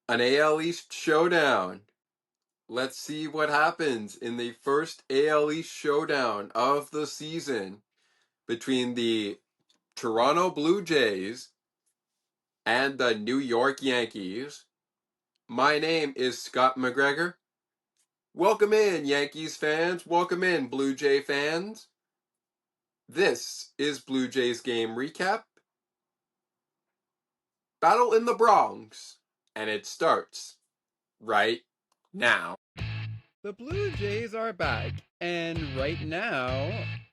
An AL East showdown. Let's see what happens in the first AL East showdown of the season between the Toronto Blue Jays and the New York Yankees. My name is Scott McGregor. Welcome in, Yankees fans. Welcome in, Blue Jay fans. This is Blue Jays Game Recap. Battle in the Bronx. And it starts right now. The Blue Jays are back, and right now,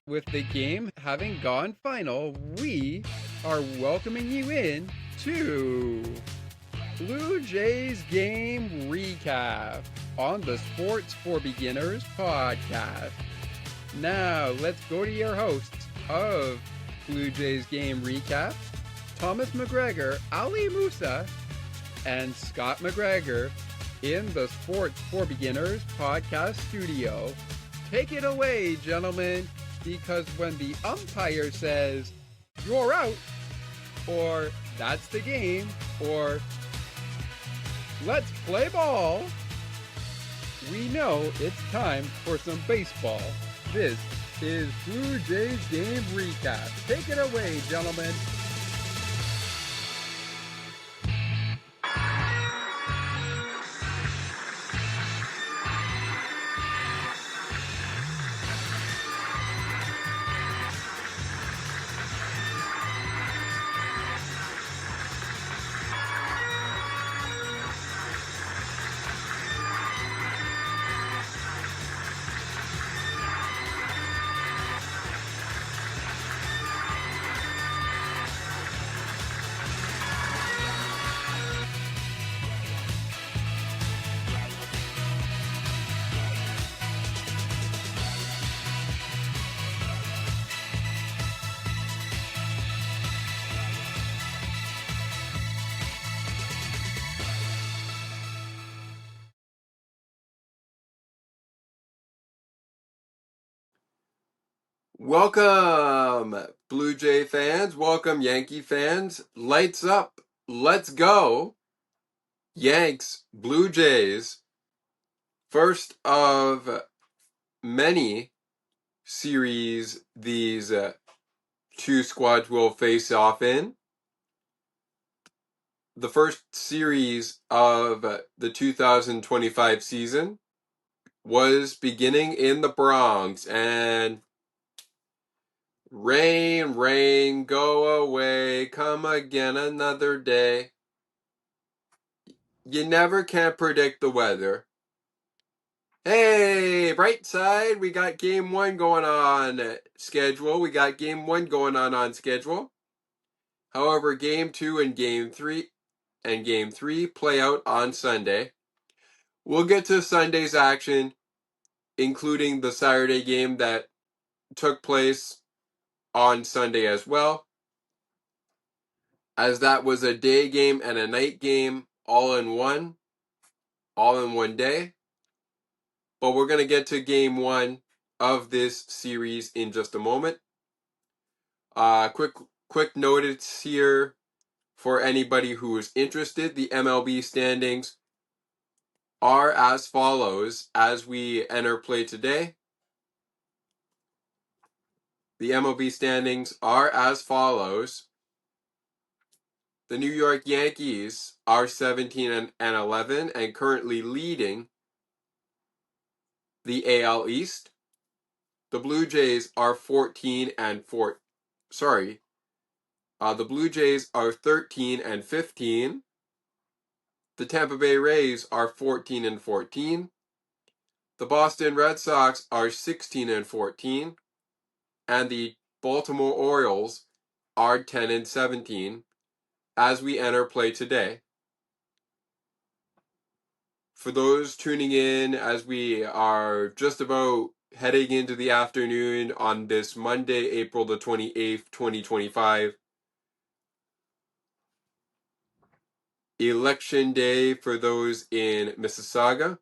with the game having gone final, we are welcoming you in to Blue Jays Game Recap on the Sports for Beginners podcast. Now, let's go to your hosts of Blue Jays Game Recap, Thomas McGregor, Ali Musa, and Scott McGregor in the Sports for Beginners podcast studio. Take it away, gentlemen, because when the umpire says, "You're out," or "That's the game," or "Let's play ball," we know it's time for some baseball. This is Blue Jays Game Recap. Take it away, gentlemen. Welcome, Blue Jay fans. Welcome, Yankee fans. Lights up. Let's go. Yanks, Blue Jays. First of many series these two squads will face off in. The first series of the 2025 season was beginning in the Bronx, and rain, rain, go away, come again another day. You never can predict the weather. Hey, right side, we got game one going on schedule. We got game one going on schedule. However, game two and game three play out on Sunday. We'll get to Sunday's action, including the Saturday game that took place on Sunday as well, as that was a day game and a night game all in one day. But we're going to get to game one of this series in just a moment. Quick notice here for anybody who is interested. The MLB standings are as follows as we enter play today. The MLB standings are as follows. The New York Yankees are 17 and 11 and currently leading the AL East. The Blue Jays are 14 and 4. The Blue Jays are 13 and 15. The Tampa Bay Rays are 14 and 14. The Boston Red Sox are 16 and 14. And the Baltimore Orioles are 10 and 17 as we enter play today. For those tuning in as we are just about heading into the afternoon on this Monday, April the 28th, 2025, Election Day for those in Mississauga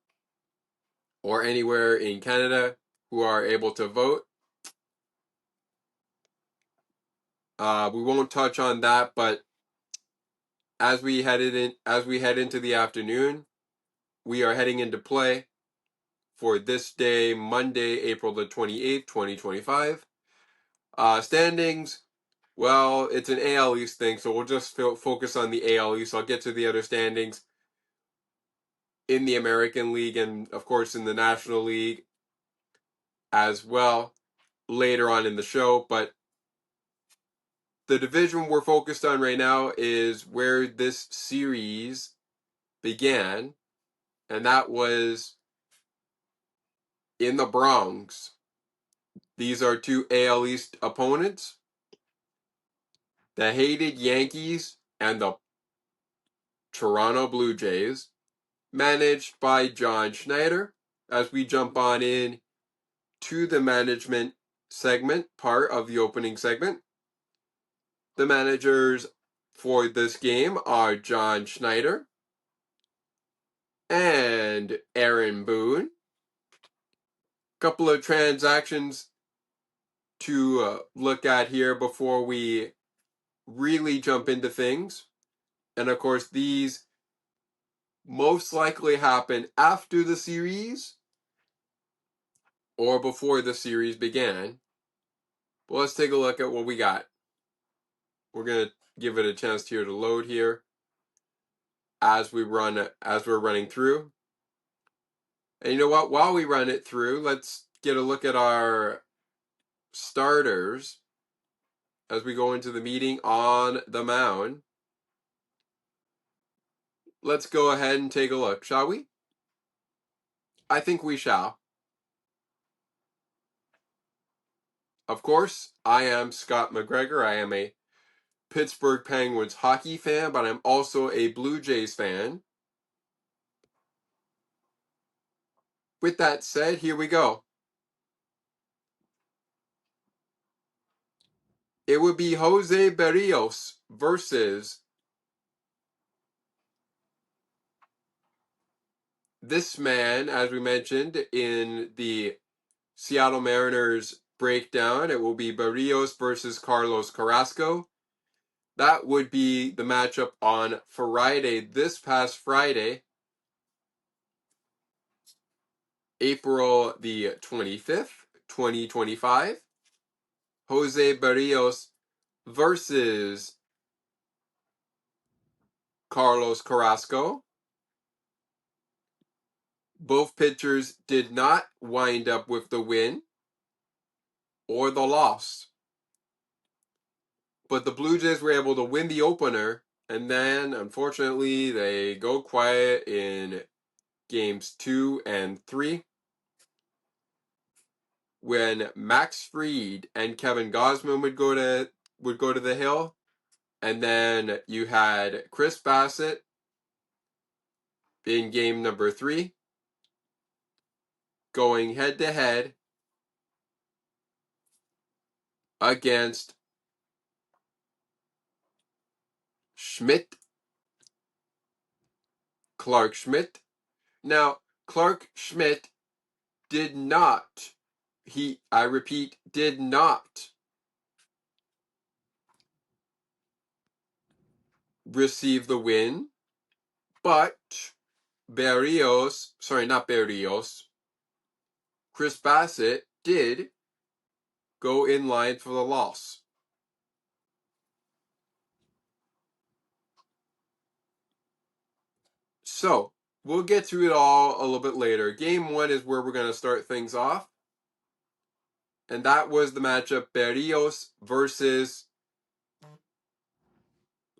or anywhere in Canada who are able to vote. We won't touch on that, but as we head into the afternoon, we are heading into play for this day, Monday, April the 28th, 2025. Standings, well, it's an AL East thing, so we'll just focus on the AL East. I'll get to the other standings in the American League and, of course, in the National League as well later on in the show. But the division we're focused on right now is where this series began, and that was in the Bronx. These are two AL East opponents, the hated Yankees and the Toronto Blue Jays, managed by John Schneider. As we jump on in to the management segment, part of the opening segment, the managers for this game are John Schneider and Aaron Boone. Couple of transactions to look at here before we really jump into things. And of course, these most likely happen after the series or before the series began. But let's take a look at what we got. We're going to give it a chance here to load here as we're running through. And you know what? While we run it through, let's get a look at our starters as we go into the meeting on the mound. Let's go ahead and take a look, shall we? I think we shall. Of course, I am Scott McGregor. I am a Pittsburgh Penguins hockey fan, but I'm also a Blue Jays fan. With that said, here we go. It would be Jose Berrios versus this man, as we mentioned in the Seattle Mariners breakdown. It will be Berrios versus Carlos Carrasco. That would be the matchup on Friday, this past Friday, April the 25th, 2025. Jose Berrios versus Carlos Carrasco. Both pitchers did not wind up with the win or the loss. But the Blue Jays were able to win the opener, and then, unfortunately, they go quiet in games 2 and 3 when Max Fried and Kevin Gausman would go to the hill, and then you had Chris Bassett in game number 3 going head to head against Clark Schmidt. Now, Clark Schmidt did not, I repeat, did not receive the win, but Chris Bassett did go in line for the loss. So, we'll get to it all a little bit later. Game 1 is where we're going to start things off. And that was the matchup Berrios versus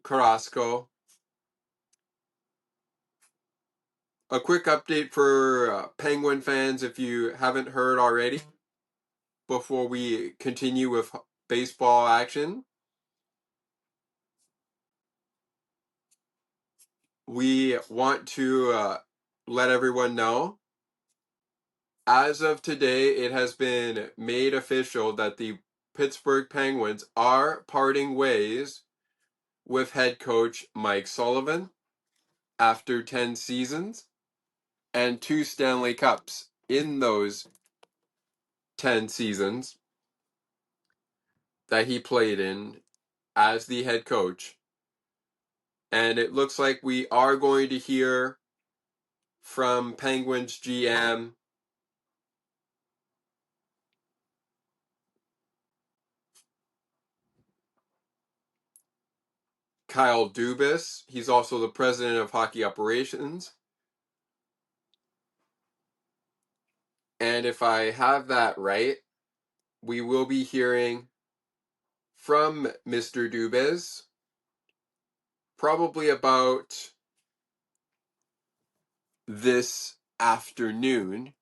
Carrasco. A quick update for Penguin fans if you haven't heard already before we continue with baseball action. We want to let everyone know, as of today, it has been made official that the Pittsburgh Penguins are parting ways with head coach Mike Sullivan after 10 seasons and 2 Stanley Cups in those 10 seasons that he played in as the head coach. And it looks like we are going to hear from Penguins GM Kyle Dubas. He's also the president of hockey operations. And if I have that right, we will be hearing from Mr. Dubas probably about this afternoon.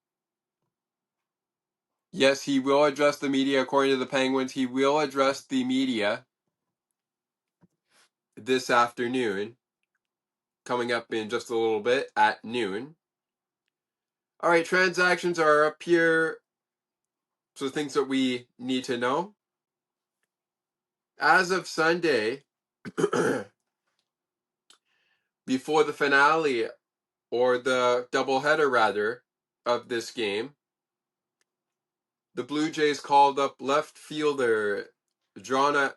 Yes, he will address the media according to the Penguins. He will address the media this afternoon, coming up in just a little bit at noon. All right, transactions are up here. So things that we need to know. As of Sunday, before the finale, or the doubleheader rather, of this game, the Blue Jays called up left fielder Jonathan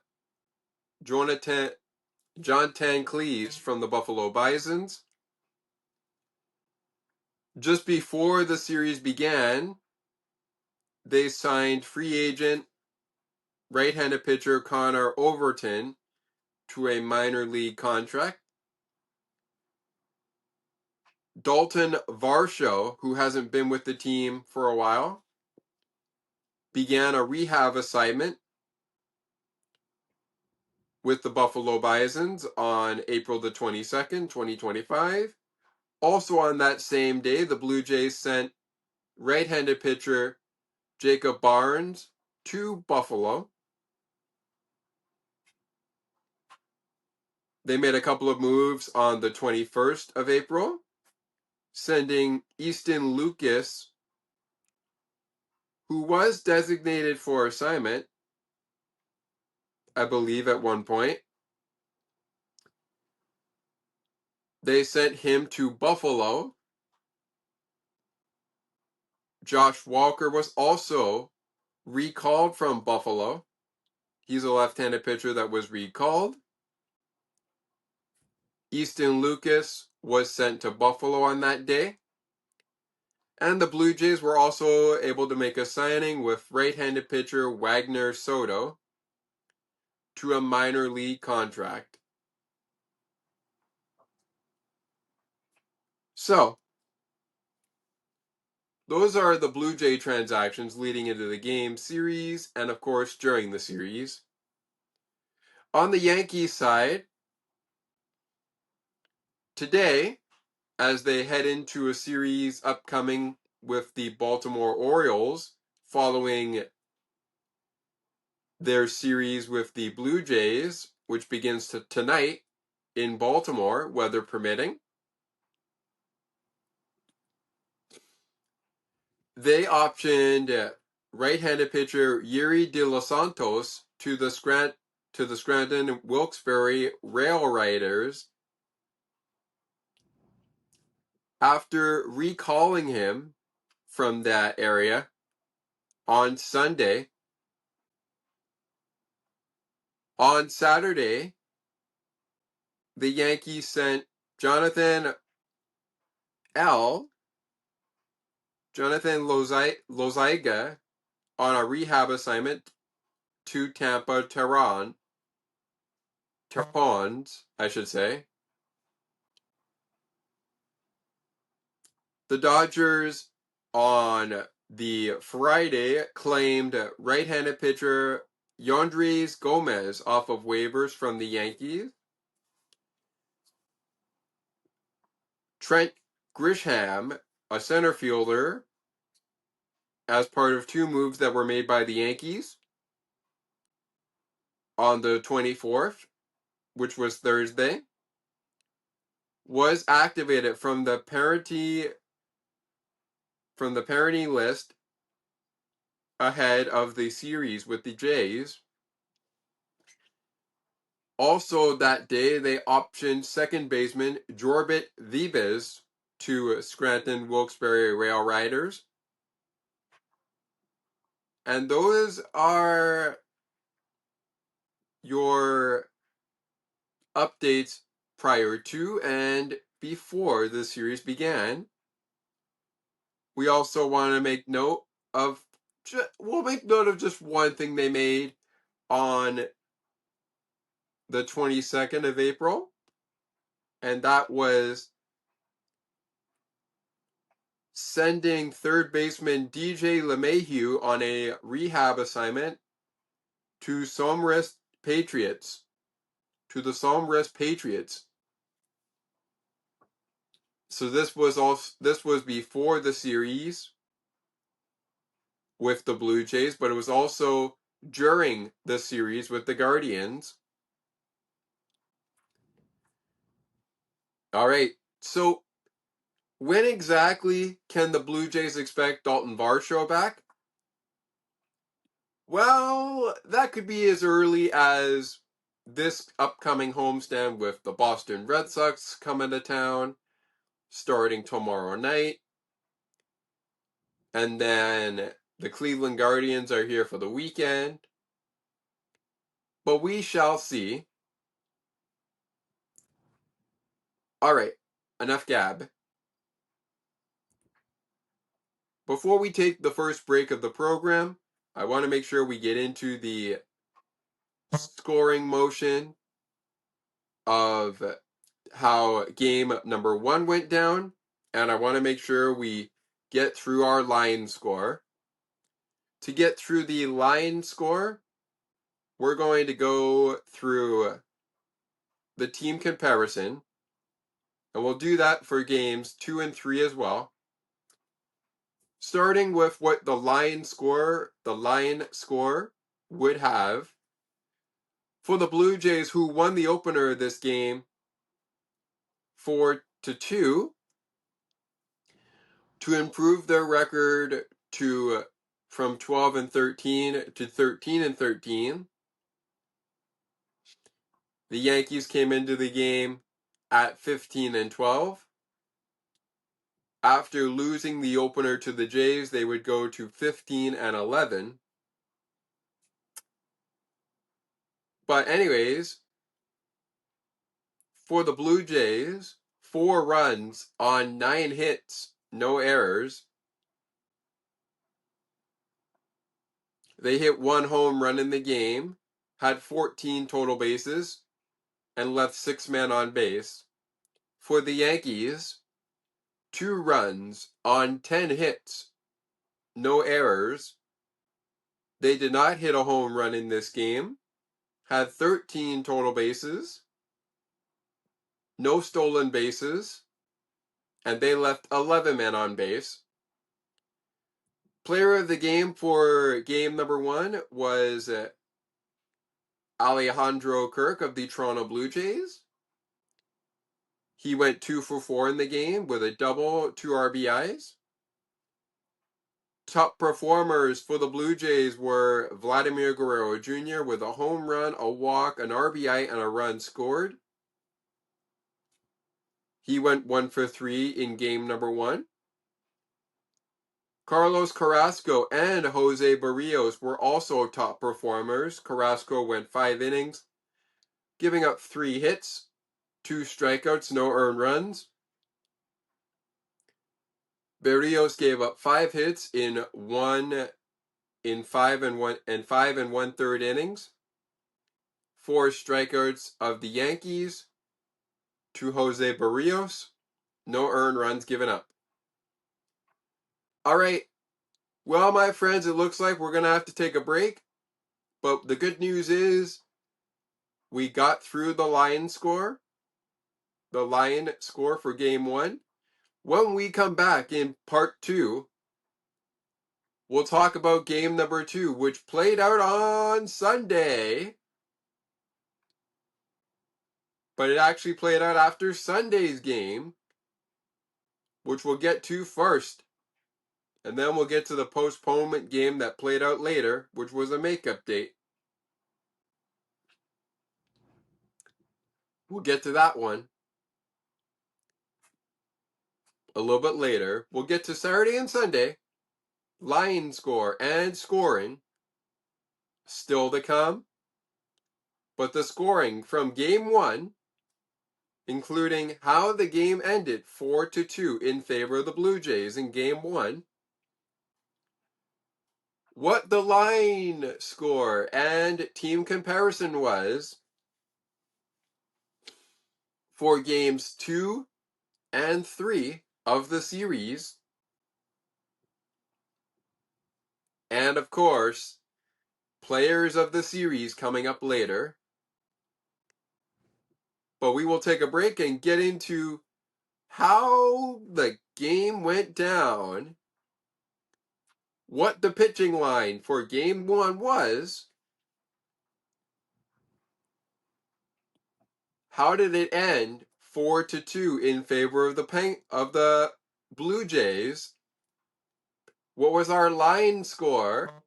Cleese from the Buffalo Bisons. Just before the series began, they signed free agent right-handed pitcher Connor Overton to a minor league contract. Dalton Varsho, who hasn't been with the team for a while, began a rehab assignment with the Buffalo Bisons on April the 22nd, 2025. Also on that same day, the Blue Jays sent right-handed pitcher Jacob Barnes to Buffalo. They made a couple of moves on the 21st of April, sending Easton Lucas, who was designated for assignment, I believe at one point. They sent him to Buffalo. Josh Walker was also recalled from Buffalo. He's a left-handed pitcher that was recalled. Easton Lucas was sent to Buffalo on that day. And the Blue Jays were also able to make a signing with right-handed pitcher Wagner Soto to a minor league contract. So, those are the Blue Jay transactions leading into the game series and, of course, during the series. On the Yankees side, today, as they head into a series upcoming with the Baltimore Orioles following their series with the Blue Jays, which begins tonight in Baltimore, weather permitting. They optioned right-handed pitcher Yuri De Los Santos to the Scranton Wilkes-Barre Rail Riders after recalling him from that area on Sunday. On Saturday, the Yankees sent Jonathan Loziga on a rehab assignment to Tampa Terrapons, I should say. The Dodgers on the Friday claimed right-handed pitcher Yandres Gomez off of waivers from the Yankees. Trent Grisham, a center fielder, as part of two moves that were made by the Yankees on the 24th, which was Thursday, was activated from the parity list ahead of the series with the Jays. Also that day, they optioned second baseman Jorbit Vibes to Scranton Wilkes-Barre Rail Riders. And those are your updates prior to and before the series began. We also want to make note of, we'll make note of just one thing they made on the 22nd of April, and that was sending third baseman DJ LeMahieu on a rehab assignment to Somres Patriots, to the Somres Patriots. So this was before the series with the Blue Jays, but it was also during the series with the Guardians. All right, so when exactly can the Blue Jays expect Dalton Varsho back? Well, that could be as early as this upcoming homestand with the Boston Red Sox coming to town, starting tomorrow night. And then the Cleveland Guardians are here for the weekend. But we shall see. All right, enough gab. Before we take the first break of the program, I want to make sure we get into the scoring motion of how game number 1 went down, and I want to make sure we get through our line score. To get through the line score, we're going to go through the team comparison, and we'll do that for games 2 and 3 as well. Starting with what the line score would have for the Blue Jays, who won the opener of this game 4-2, to improve their record from 12-13 to 13-13. The Yankees came into the game at 15-12. After losing the opener to the Jays, they would go to 15-11. But anyways, for the Blue Jays, 4 runs on 9 hits, no errors. They hit 1 home run in the game, had 14 total bases, and left 6 men on base. For the Yankees, 2 runs on 10 hits, no errors. They did not hit a home run in this game, had 13 total bases, no stolen bases, and they left 11 men on base. Player of the game for game number 1 was Alejandro Kirk of the Toronto Blue Jays. He went 2 for 4 in the game with a double, 2 RBIs. Top performers for the Blue Jays were Vladimir Guerrero Jr. with a home run, a walk, an RBI, and a run scored. He went 1 for 3 in game number 1. Carlos Carrasco and Jose Barrios were also top performers. Carrasco went 5 innings, giving up 3 hits, 2 strikeouts, no earned runs. Barrios gave up 5 hits in 5 and 1/3 innings. 4 strikeouts of the Yankees to Jose Barrios. No earned runs given up. All right. Well, my friends, it looks like we're going to have to take a break. But the good news is we got through the line score for game 1. When we come back in part 2, we'll talk about game number 2, which played out on Sunday. But it actually played out after Sunday's game, which we'll get to first. And then we'll get to the postponement game that played out later, which was a makeup date. We'll get to that one a little bit later. We'll get to Saturday and Sunday. Line score and scoring still to come. But the scoring from game 1 including how the game ended 4-2 in favor of the Blue Jays in Game 1, what the line score and team comparison was for Games 2 and 3 of the series, and of course, players of the series coming up later. But we will take a break and get into how the game went down, what the pitching line for Game 1 was, how did it end 4-2 in favor of the Blue Jays, what was our line score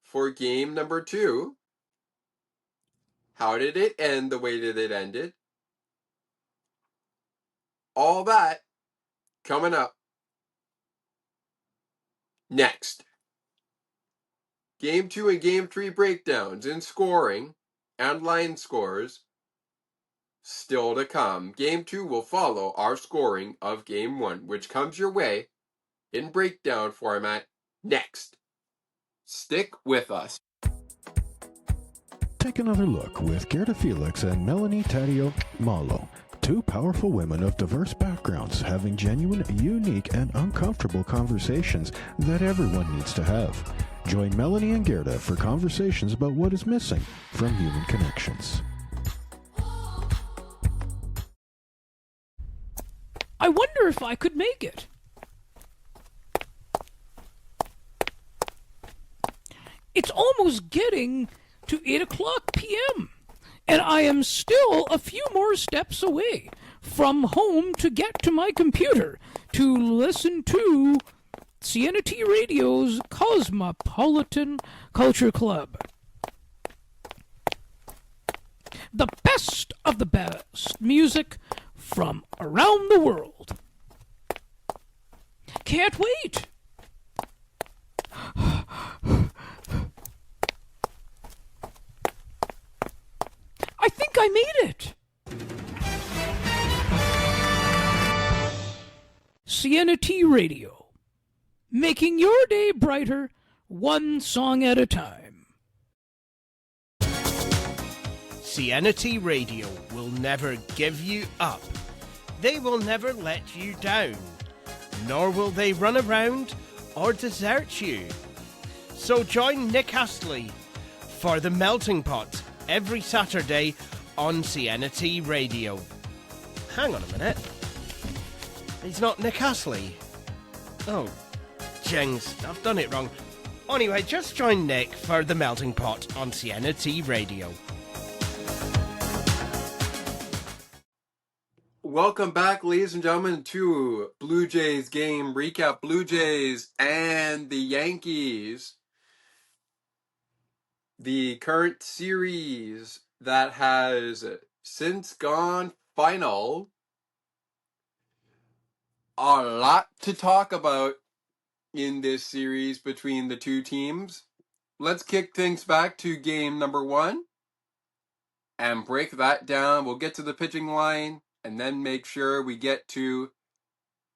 for Game number 2, how did it end the way that it ended, all that coming up next. Game 2 and Game 3 breakdowns in scoring and line scores still to come. Game 2 will follow our scoring of Game 1, which comes your way in breakdown format next. Stick with us. Take another look with Gerda Felix and Melanie Taddeo Malo, two powerful women of diverse backgrounds having genuine, unique, and uncomfortable conversations that everyone needs to have. Join Melanie and Gerda for conversations about what is missing from human connections. I wonder if I could make it. It's almost getting to 8 o'clock p.m., and I am still a few more steps away from home to get to my computer to listen to CNT Radio's Cosmopolitan Culture Club. The best of the best music from around the world. Can't wait. I think I made it. CNT Radio, making your day brighter, one song at a time. CNT Radio will never give you up. They will never let you down. Nor will they run around or desert you. So join Nick Astley for The Melting Pot every Saturday on CNT Radio. Hang on a minute. He's not Nick Astley. Oh, jings, I've done it wrong. Anyway, just join Nick for The Melting Pot on CNT Radio. Welcome back, ladies and gentlemen, to Blue Jays game recap. Blue Jays and the Yankees. The current series that has since gone final. A lot to talk about in this series between the two teams. Let's kick things back to game number 1 and break that down. We'll get to the pitching line and then make sure we get to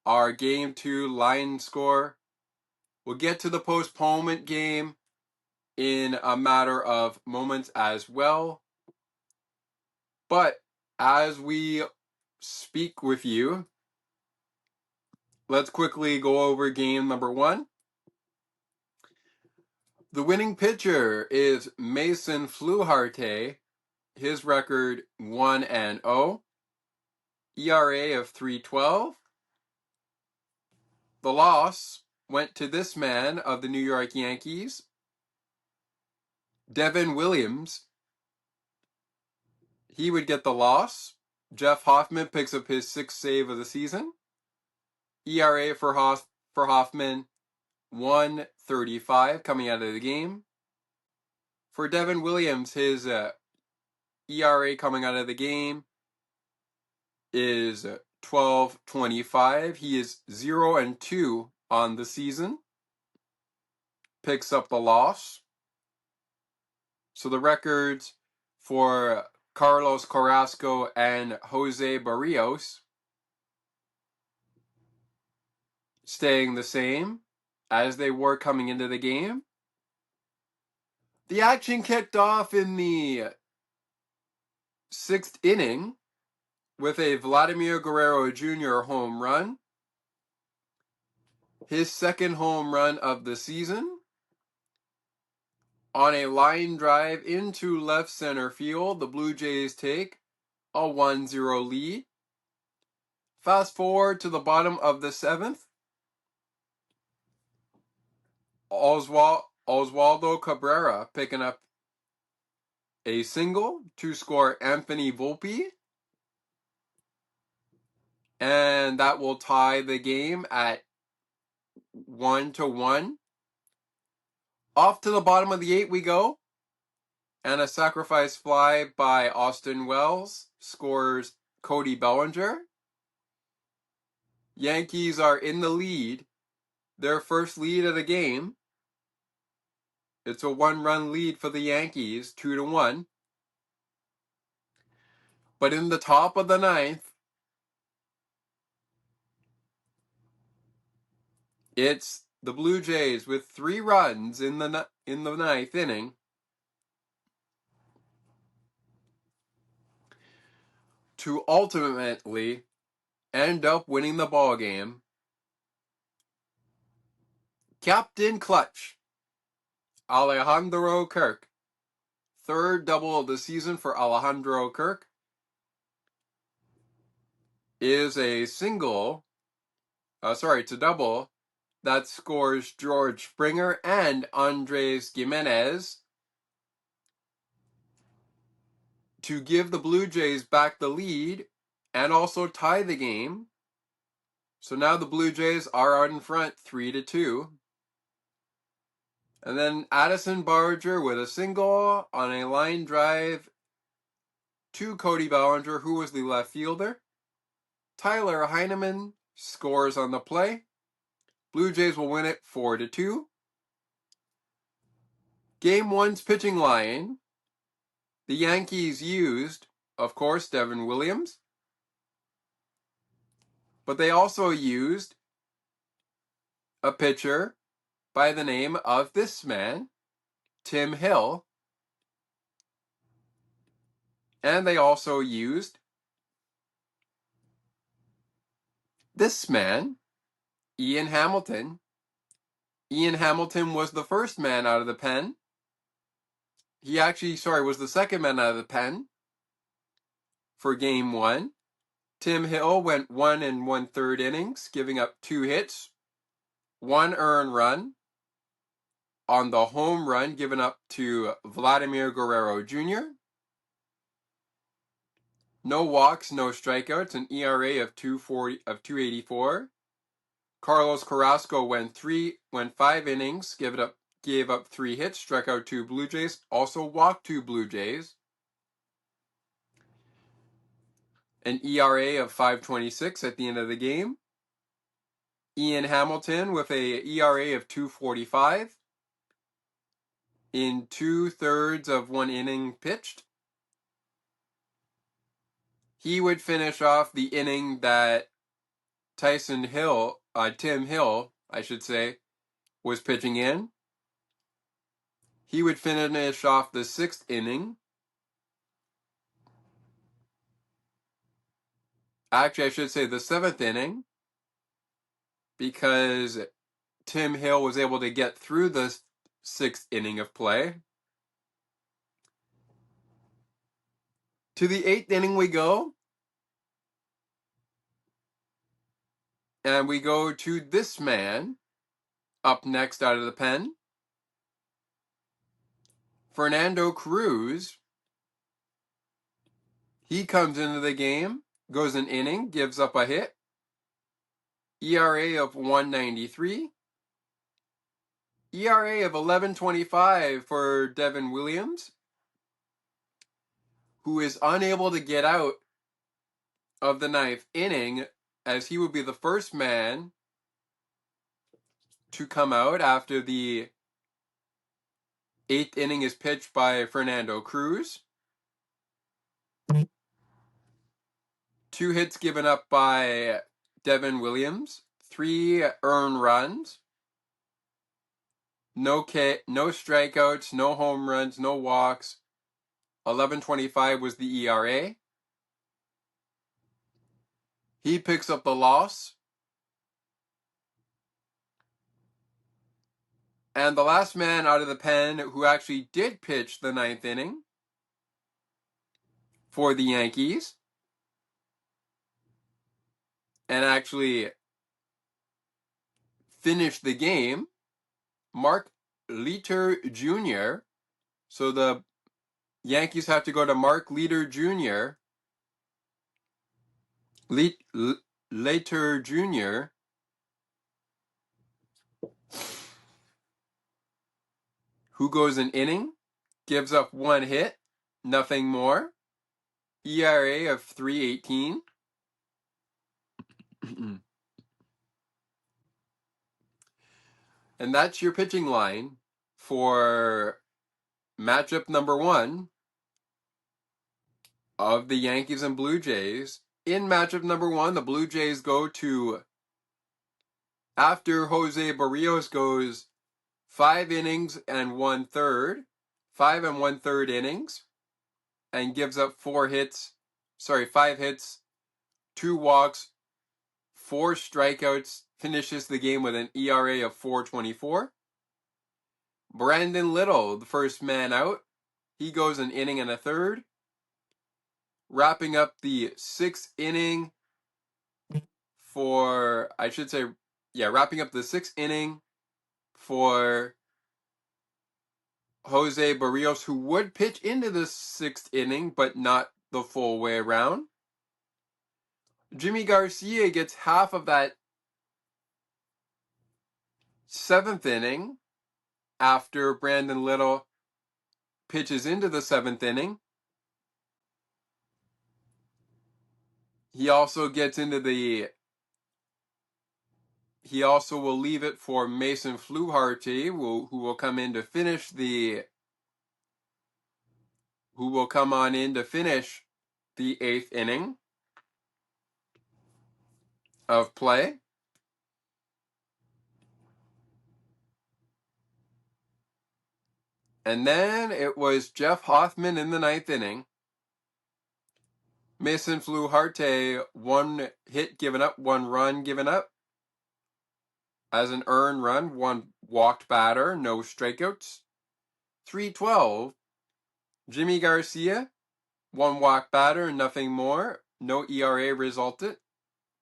our game 2 line score. We'll get to the postponement game in a matter of moments as well. But as we speak with you, let's quickly go over game number 1. The winning pitcher is Mason Fluharte. His record 1-0. ERA of 3.12. The loss went to this man of the New York Yankees, Devin Williams. He would get the loss. Jeff Hoffman picks up his 6th save of the season. ERA for Hoffman, 1.35 coming out of the game. For Devin Williams, his ERA coming out of the game is 12.25. He is 0-2 on the season. Picks up the loss. So the records for Carlos Carrasco and Jose Barrios staying the same as they were coming into the game. The action kicked off in the 6th inning with a Vladimir Guerrero Jr. home run. His second home run of the season. On a line drive into left center field, the Blue Jays take a 1-0 lead. Fast forward to the bottom of the 7th. Oswaldo Cabrera picking up a single to score Anthony Volpe. And that will tie the game at 1-1. Off to the bottom of the 8th we go. And a sacrifice fly by Austin Wells scores Cody Bellinger. Yankees are in the lead. Their first lead of the game. It's a 1-run lead for the Yankees, 2-1. But in the top of the 9th, it's the Blue Jays with 3 runs in the 9th inning to ultimately end up winning the ball game. Captain Clutch, Alejandro Kirk. Third double of the season for Alejandro Kirk is a double that scores George Springer and Andres Gimenez to give the Blue Jays back the lead and also tie the game. So now the Blue Jays are out in front 3-2. And then Addison Barger with a single on a line drive to Cody Bellinger, who was the left fielder. Tyler Heineman scores on the play. Blue Jays will win it 4-2. Game 1's pitching line. The Yankees used, of course, Devin Williams. But they also used a pitcher by the name of this man, Tim Hill. And they also used this man, Ian Hamilton. Ian Hamilton was the first man out of the pen. Was the second man out of the pen for game 1. Tim Hill went 1 1/3 innings, giving up 2 hits, 1 earned run on the home run given up to Vladimir Guerrero Jr. No walks, no strikeouts, an ERA of 2.84. Carlos Carrasco went 5 innings, gave up 3 hits, struck out 2 Blue Jays, also walked 2 Blue Jays. An ERA of 5.26 at the end of the game. Ian Hamilton with a ERA of 2.45 in 2/3 of 1 inning pitched. He would finish off the inning that Tim Hill, I should say, was pitching in. He would finish off the 6th inning. Actually, I should say the 7th inning, because Tim Hill was able to get through the 6th inning of play. To the 8th inning we go. And we go to this man up next out of the pen. Fernando Cruz. He comes into the game, goes an inning, gives up a hit. ERA of 1.93. ERA of 11.25 for Devin Williams, who is unable to get out of the 9th inning, as he would be the first man to come out after the 8th inning is pitched by Fernando Cruz. 2 hits given up by Devin Williams, 3 earned runs, no strikeouts, no home runs, no walks. 11.25 was the ERA. He picks up the loss. And the last man out of the pen who actually did pitch the 9th inning for the Yankees and actually finished the game, Mark Leiter Jr. So the Yankees have to go to Mark Leiter Jr. Leiter Jr. who goes an inning, gives up 1 hit, nothing more. ERA of 3.18. And that's your pitching line for matchup number 1 of the Yankees and Blue Jays. In matchup number 1, the Blue Jays go to, after Jose Barrios goes 5 innings and 1/3, 5 and 1/3 innings, and gives up 5 hits, 2 walks, 4 strikeouts, finishes the game with an ERA of 4.24. Brandon Little, the first man out, he goes an inning and a third, wrapping up the 6th inning wrapping up the 6th inning for Jose Barrios, who would pitch into the 6th inning, but not the full way around. Jimmy Garcia gets half of that 7th inning after Brandon Little pitches into the 7th inning. He also will leave it for Mason Fluharty, who will come on in to finish the 8th inning of play. And then it was Jeff Hoffman in the 9th inning. Mason Fluharty, 1 hit given up, 1 run given up. As an earned run, 1 walked batter, no strikeouts. 3.12. Jimmy Garcia, 1 walk batter, nothing more. No ERA resulted.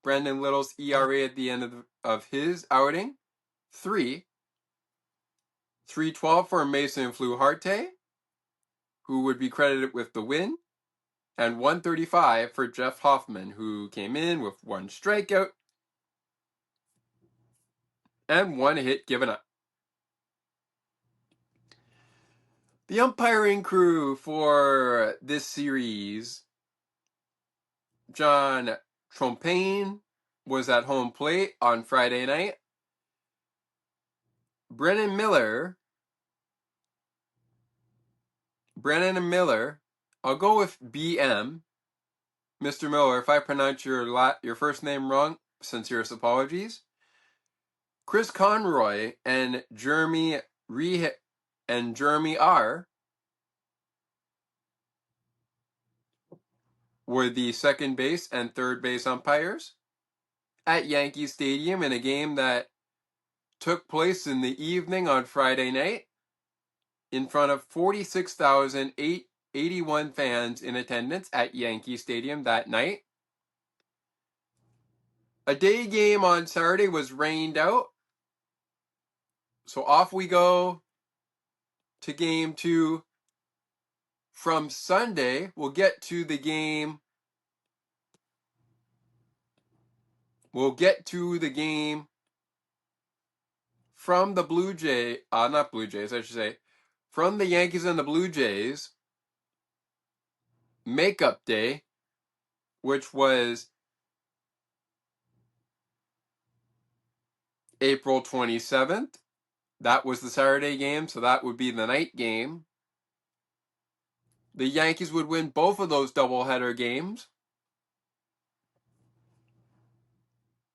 Brandon Little's ERA at the end of his outing, 3. 3.12 for Mason Fluharty, who would be credited with the win. And 1.35 for Jeff Hoffman, who came in with 1 strikeout and 1 hit given up. The umpiring crew for this series: John Trompain was at home plate on Friday night. Brennan and Miller, I'll go with BM. Mr. Miller, if I pronounce your first name wrong, sincerest apologies. Chris Conroy and Jeremy R. were the second base and third base umpires at Yankee Stadium in a game that took place in the evening on Friday night in front of 46,881 fans in attendance at Yankee Stadium that night. A day game on Saturday was rained out, so off we go to game 2 from Sunday. We'll get to the game from the from the Yankees and the Blue Jays makeup day, which was April 27th. That was the Saturday game, so that would be the night game. The Yankees would win both of those doubleheader games,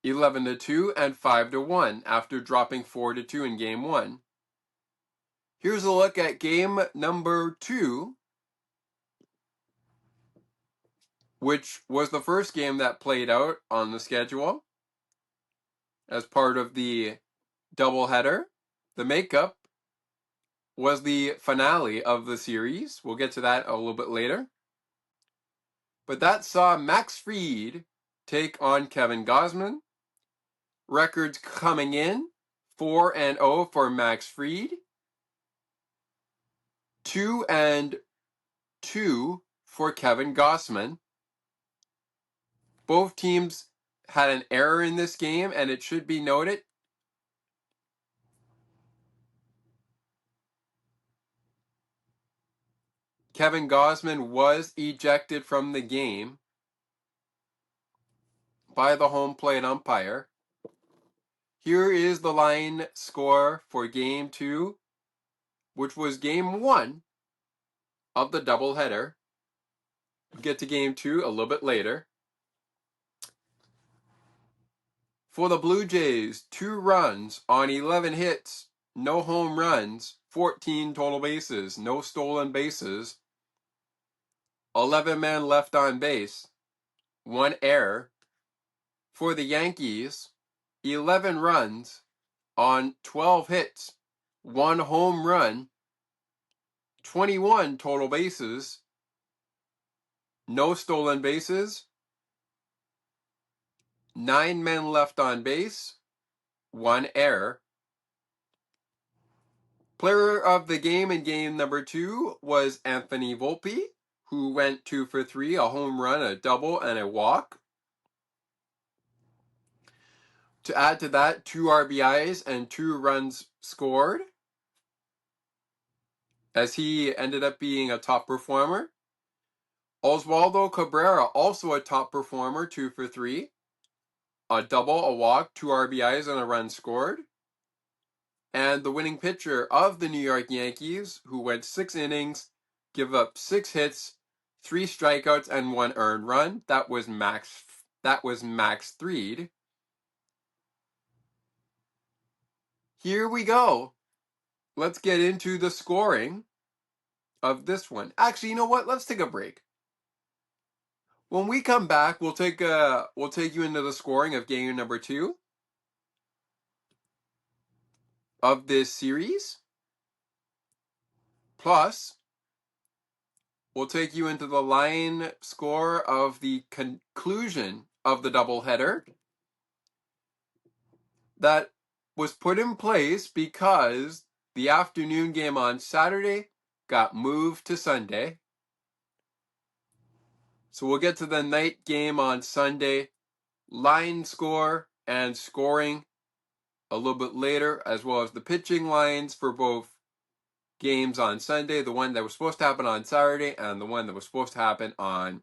11-2 and 5-1, after dropping 4-2 in Game 1. Here's a look at Game number 2, which was the first game that played out on the schedule as part of the doubleheader. The makeup was the finale of the series. We'll get to that a little bit later. But that saw Max Fried take on Kevin Gausman. Records coming in: 4-0 for Max Fried, 2-2 for Kevin Gausman. Both teams had an error in this game, and it should be noted Kevin Gausman was ejected from the game by the home plate umpire. Here is the line score for Game 2, which was Game 1 of the doubleheader. We'll get to Game 2 a little bit later. For the Blue Jays, 2 runs on 11 hits, no home runs, 14 total bases, no stolen bases, 11 men left on base, 1 error. For the Yankees, 11 runs on 12 hits, 1 home run, 21 total bases, no stolen bases, 9 men left on base, 1 error. Player of the game in game number 2 was Anthony Volpe, who went 2 for 3, a home run, a double, and a walk. To add to that, 2 RBIs and 2 runs scored, as he ended up being a top performer. Oswaldo Cabrera, also a top performer, 2 for 3, a double, a walk, 2 RBIs, and a run scored. And the winning pitcher of the New York Yankees, who went 6 innings, give up 6 hits, 3 strikeouts, and 1 earned run. That was Max Fried. Here we go. Let's get into the scoring of this one. Actually, you know what? Let's take a break. When we come back, we'll take you into the scoring of game number 2 of this series. Plus, we'll take you into the line score of the conclusion of the doubleheader that was put in place because the afternoon game on Saturday got moved to Sunday. So we'll get to the night game on Sunday, line score and scoring a little bit later, as well as the pitching lines for both games on Sunday, the one that was supposed to happen on Saturday and the one that was supposed to happen on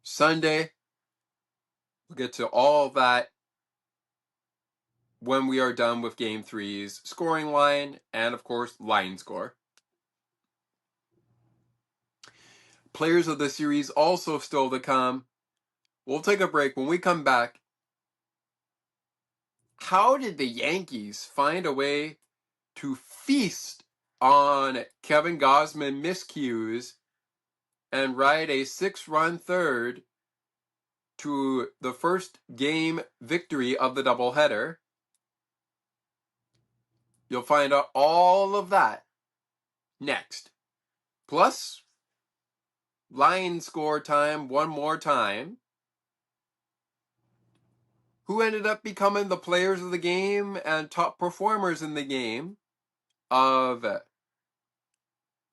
Sunday. We'll get to all of that when we are done with Game 3's scoring line and, of course, line score. Players of the series also still to come. We'll take a break. When we come back, how did the Yankees find a way to feast on Kevin Gausman miscues and ride a 6-run third to the first game victory of the doubleheader? You'll find out all of that next. Plus, line score time one more time. Who ended up becoming the players of the game and top performers in the game of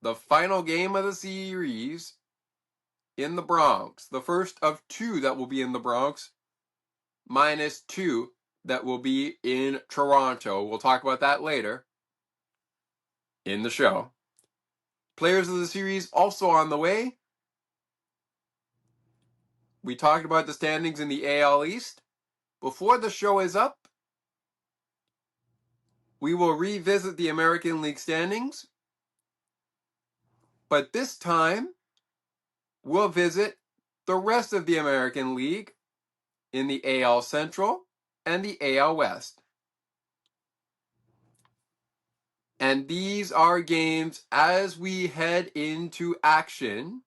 the final game of the series in the Bronx. The first of 2 that will be in the Bronx, minus 2 that will be in Toronto. We'll talk about that later in the show. Players of the series also on the way. We talked about the standings in the AL East. Before the show is up, we will revisit the American League standings But this time, we'll visit the rest of the American League in the AL Central and the AL West. And these are games as we head into action.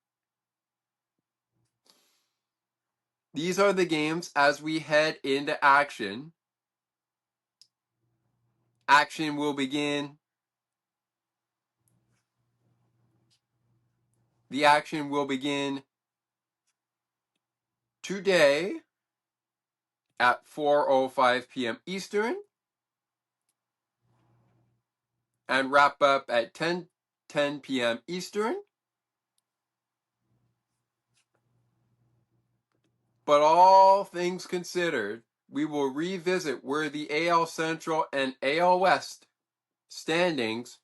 These are the games as we head into action. Action will begin. The action will begin today at 4:05 p.m. Eastern and wrap up at 10:10 p.m. Eastern. But all things considered, we will revisit where the AL Central and AL West standings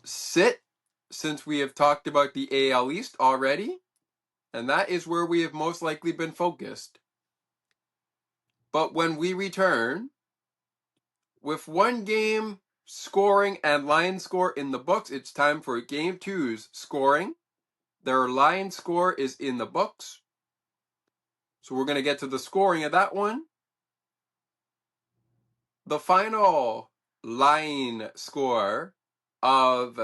sit, since we have talked about the AL East already, and that is where we have most likely been focused. But when we return, with one game scoring and line score in the books, it's time for Game 2's scoring. Their line score is in the books. So we're going to get to the scoring of that one. The final line score of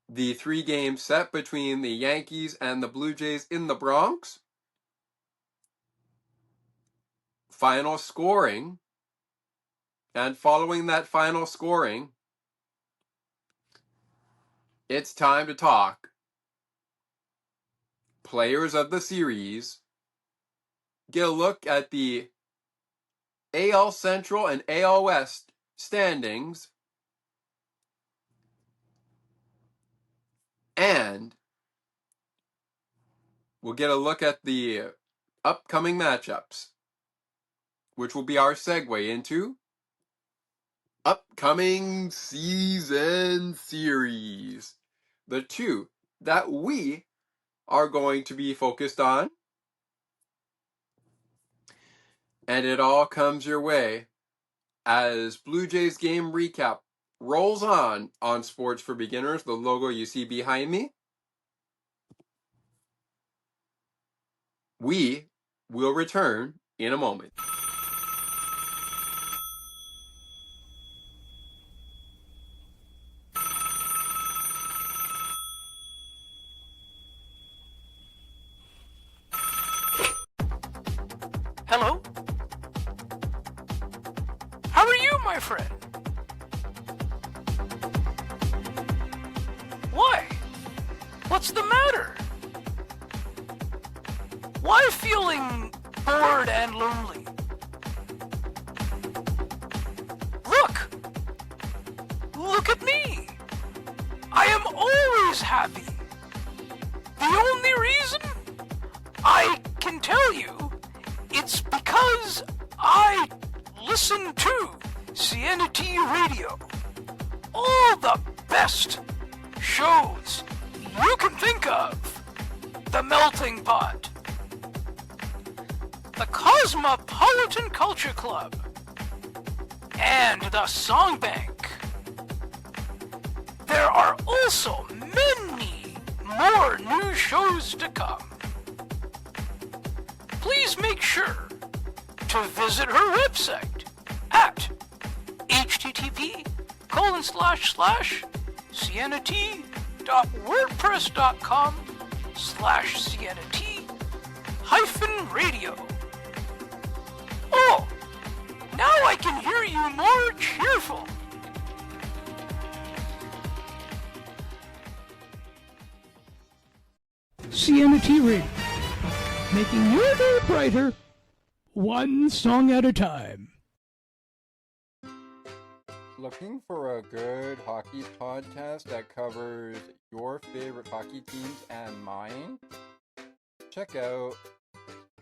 the 3-game set between the Yankees and the Blue Jays in the Bronx. Final scoring. And following that final scoring, it's time to talk players of the series. Get a look at the AL Central and AL West standings. And we'll get a look at the upcoming matchups, which will be our segue into upcoming season series. The two that we are going to be focused on. And it all comes your way as Blue Jays game recap rolls on Sports for Beginners, the logo you see behind me. We will return in a moment. Hello? How are you, my friend? Why? What's the matter? Why feeling bored and lonely? Look at me. I am always happy. The only reason? I can tell you, it's because I listen to Standout Radio. All the best shows you can think of. The Melting Pot, the Cosmopolitan Culture Club, and the Song Bank. There are also many more new shows to come. Please make sure to visit her website at http://siennaT.wordpress.com/siennaT-radio. Oh, now I can hear you more cheerful. Standout Radio, making your day brighter, one song at a time. Looking for a good hockey podcast that covers your favorite hockey teams and mine? Check out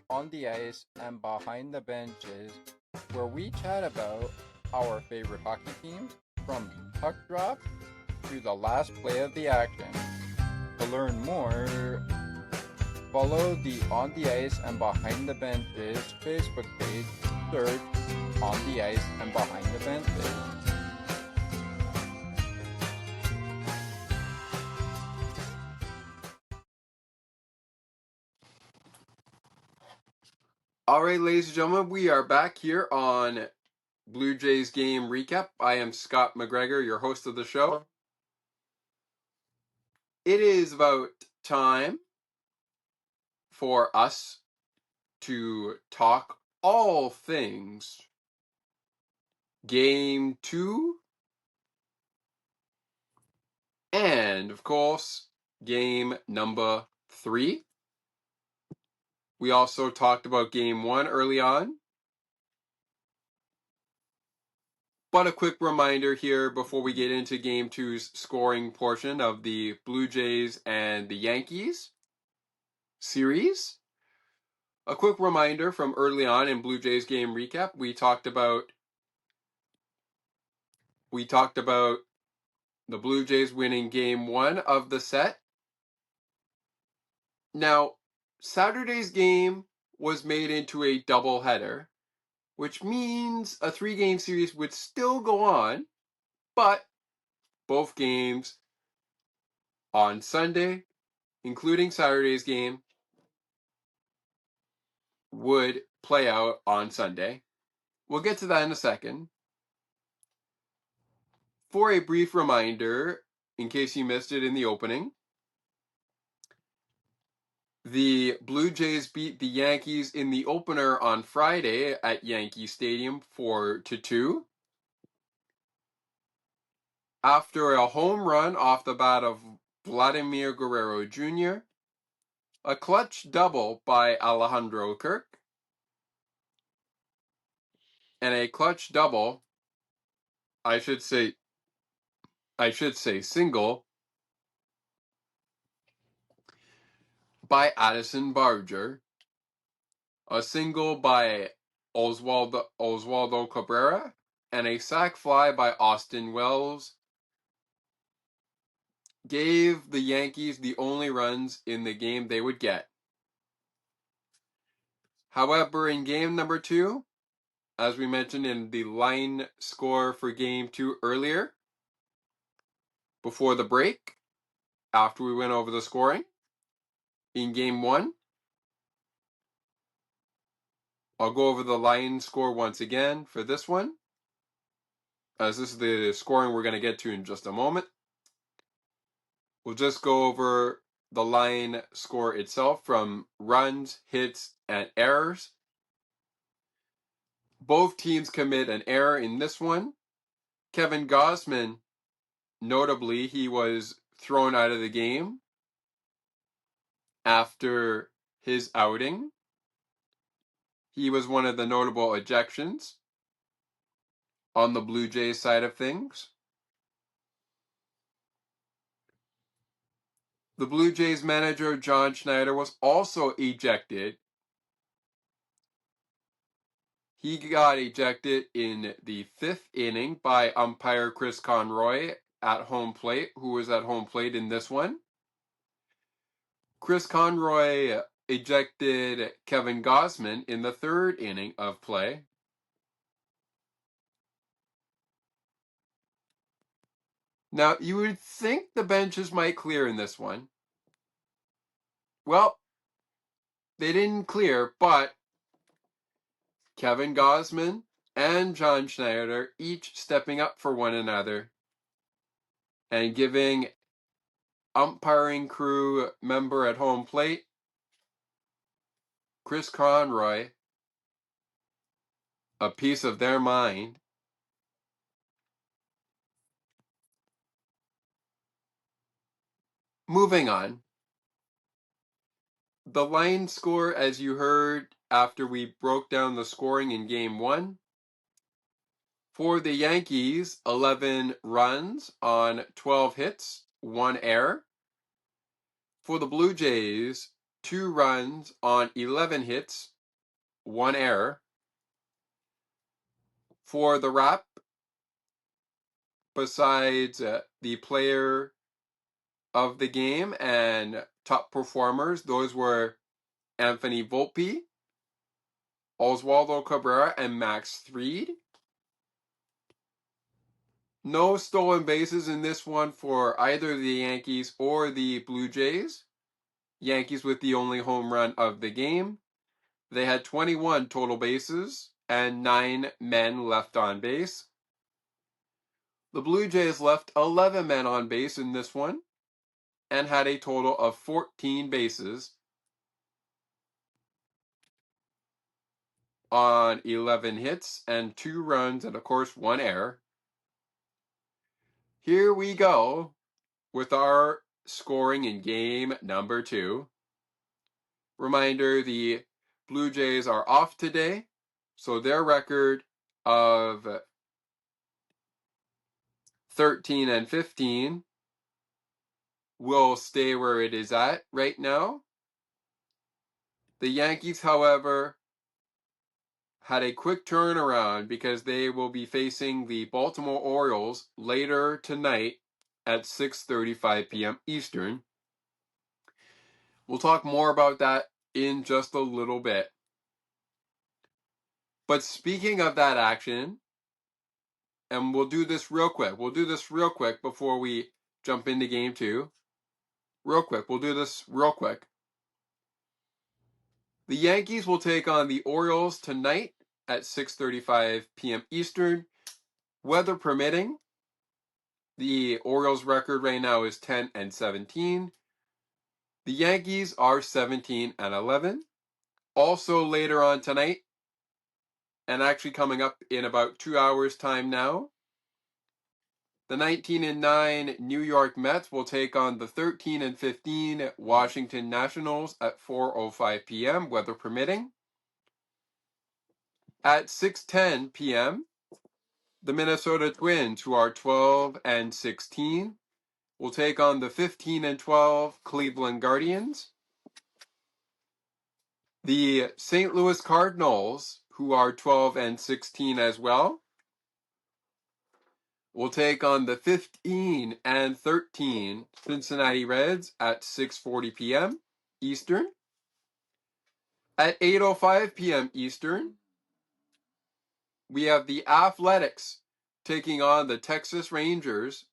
On the Ice and Behind the Benches, where we chat about our favorite hockey teams from puck drop to the last play of the action. To learn more, follow the On the Ice and Behind the Benches Facebook page. Search On the Ice and Behind the Benches. All right, ladies and gentlemen, we are back here on Blue Jays game recap. I am Scott McGregor, your host of the show. It is about time for us to talk all things Game 2 and, of course, Game number 3. We also talked about Game 1 early on. But a quick reminder here before we get into Game 2's scoring portion of the Blue Jays and the Yankees series. A quick reminder from early on in Blue Jays game recap, we talked about the Blue Jays winning Game 1 of the set. Now, Saturday's game was made into a doubleheader, which means a 3-game series would still go on, but both games on Sunday, including Saturday's game, would play out on Sunday. We'll get to that in a second. For a brief reminder, in case you missed it in the opening, the Blue Jays beat the Yankees in the opener on Friday at Yankee Stadium 4-2. After a home run off the bat of Vladimir Guerrero Jr., a clutch double by Alejandro Kirk, and a clutch double, I should say single, by Addison Barger, a single by Oswaldo Cabrera, and a sac fly by Austin Wells gave the Yankees the only runs in the game they would get. However, in game number 2, as we mentioned in the line score for game 2 earlier, before the break, after we went over the scoring, in game 1, I'll go over the line score once again for this one, as this is the scoring we're going to get to in just a moment. We'll just go over the line score itself from runs, hits, and errors. Both teams commit an error in this one. Kevin Gausman, notably, he was thrown out of the game after his outing. He was one of the notable ejections on the Blue Jays side of things. The Blue Jays manager, John Schneider, was also ejected. He got ejected in the 5th inning by umpire Chris Conroy at home plate, who was at home plate in this one. Chris Conroy ejected Kevin Gausman in the 3rd inning of play. Now, you would think the benches might clear in this one. Well, they didn't clear, but Kevin Gausman and John Schneider each stepping up for one another and giving umpiring crew member at home plate, Chris Conroy, a piece of their mind. Moving on. The line score, as you heard after we broke down the scoring in game 1, for the Yankees, 11 runs on 12 hits, 1 error. For the Blue Jays, 2 runs on 11 hits, 1 error. For the Rap, besides the player of the game and top performers, those were Anthony Volpe, Oswaldo Cabrera, and Max Fried. No stolen bases in this one for either the Yankees or the Blue Jays. Yankees with the only home run of the game. They had 21 total bases and 9 men left on base. The Blue Jays left 11 men on base in this one and had a total of 14 bases on 11 hits and 2 runs and, of course, 1 error. Here we go with our scoring in game number 2. Reminder, the Blue Jays are off today, so their record of 13 and 15 will stay where it is at right now. The Yankees, however, had a quick turnaround because they will be facing the Baltimore Orioles later tonight at 6:35 p.m. Eastern. We'll talk more about that in just a little bit. But speaking of that action, and we'll do this real quick. We'll do this real quick before we jump into game 2. Real quick. We'll do this real quick. The Yankees will take on the Orioles tonight at 6:35 p.m. Eastern. Weather permitting, the Orioles record right now is 10 and 17. The Yankees are 17 and 11. Also later on tonight, and actually coming up in about 2 hours time now, the 19 and 9 New York Mets will take on the 13 and 15 Washington Nationals at 4:05 p.m. weather permitting. At 6:10 p.m., the Minnesota Twins, who are 12 and 16, will take on the 15 and 12 Cleveland Guardians. The St. Louis Cardinals, who are 12 and 16 as well, will take on the 15 and 13 Cincinnati Reds at 6:40 p.m. Eastern. At 8:05 p.m. Eastern, we have the Athletics taking on the Texas Rangers.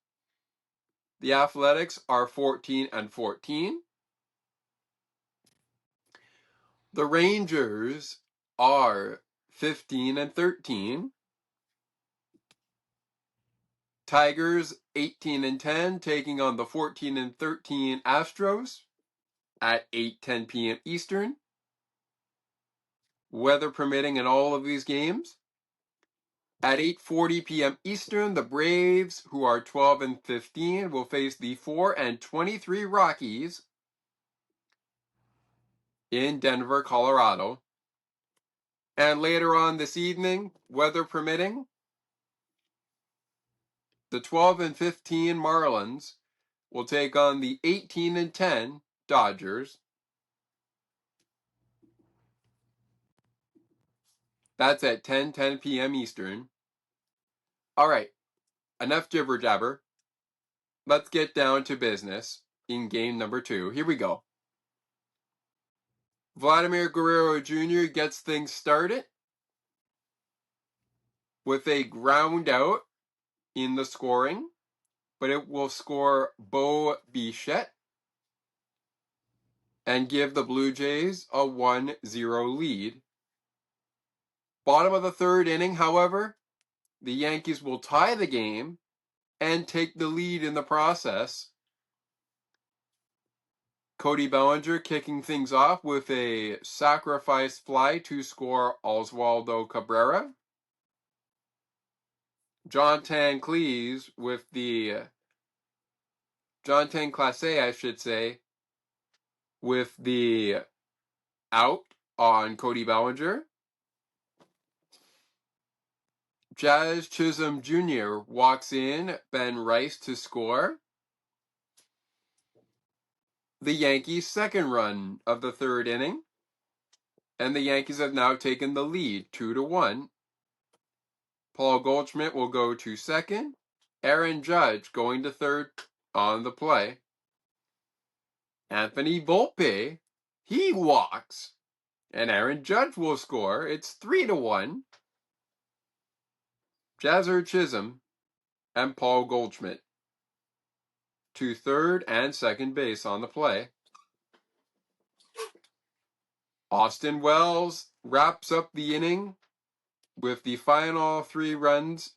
The Athletics are 14 and 14. The Rangers are 15 and 13. Tigers 18 and 10 taking on the 14 and 13 Astros at 8:10 p.m. Eastern. Weather permitting in all of these games. At 8:40 p.m. Eastern, the Braves, who are 12 and 15, will face the 4 and 23 Rockies in Denver, Colorado. And later on this evening, weather permitting, the 12 and 15 Marlins will take on the 18 and 10 Dodgers. That's at 10:10 p.m. Eastern. All right, enough jibber jabber. Let's get down to business in game number 2. Here we go. Vladimir Guerrero Jr. gets things started with a ground out in the scoring, but it will score Bo Bichette and give the Blue Jays a 1-0 lead. Bottom of the 3rd inning, however, the Yankees will tie the game and take the lead in the process. Cody Bellinger kicking things off with a sacrifice fly to score Oswaldo Cabrera. Jonathan Clase, I should say, with the out on Cody Bellinger. Jazz Chisholm Jr. walks in Ben Rice to score the Yankees' 2nd run of the 3rd inning, and the Yankees have now taken the lead 2-1. Paul Goldschmidt will go to 2nd. Aaron Judge going to 3rd on the play. Anthony Volpe, he walks, and Aaron Judge will score. It's 3-1. Jazzer Chisholm and Paul Goldschmidt to 3rd and 2nd base on the play. Austin Wells wraps up the inning with the final 3 runs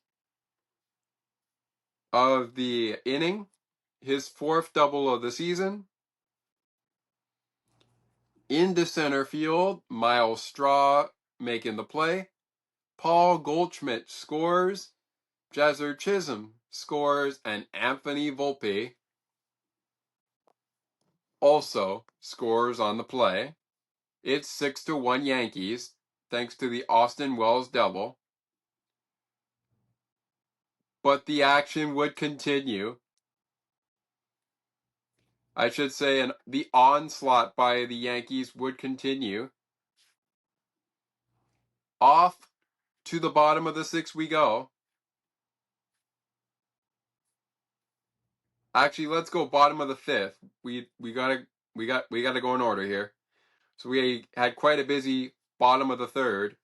of the inning, his 4th double of the season. Into center field, Miles Straw making the play. Paul Goldschmidt scores. Jazzer Chisholm scores, and Anthony Volpe also scores on the play. It's 6-1 Yankees, thanks to the Austin Wells double. But the action would continue. I should say the onslaught by the Yankees would continue. Off to the bottom of the 6th we go. Actually, let's go bottom of the 5th. We gotta go in order here. So we had quite a busy bottom of the 3rd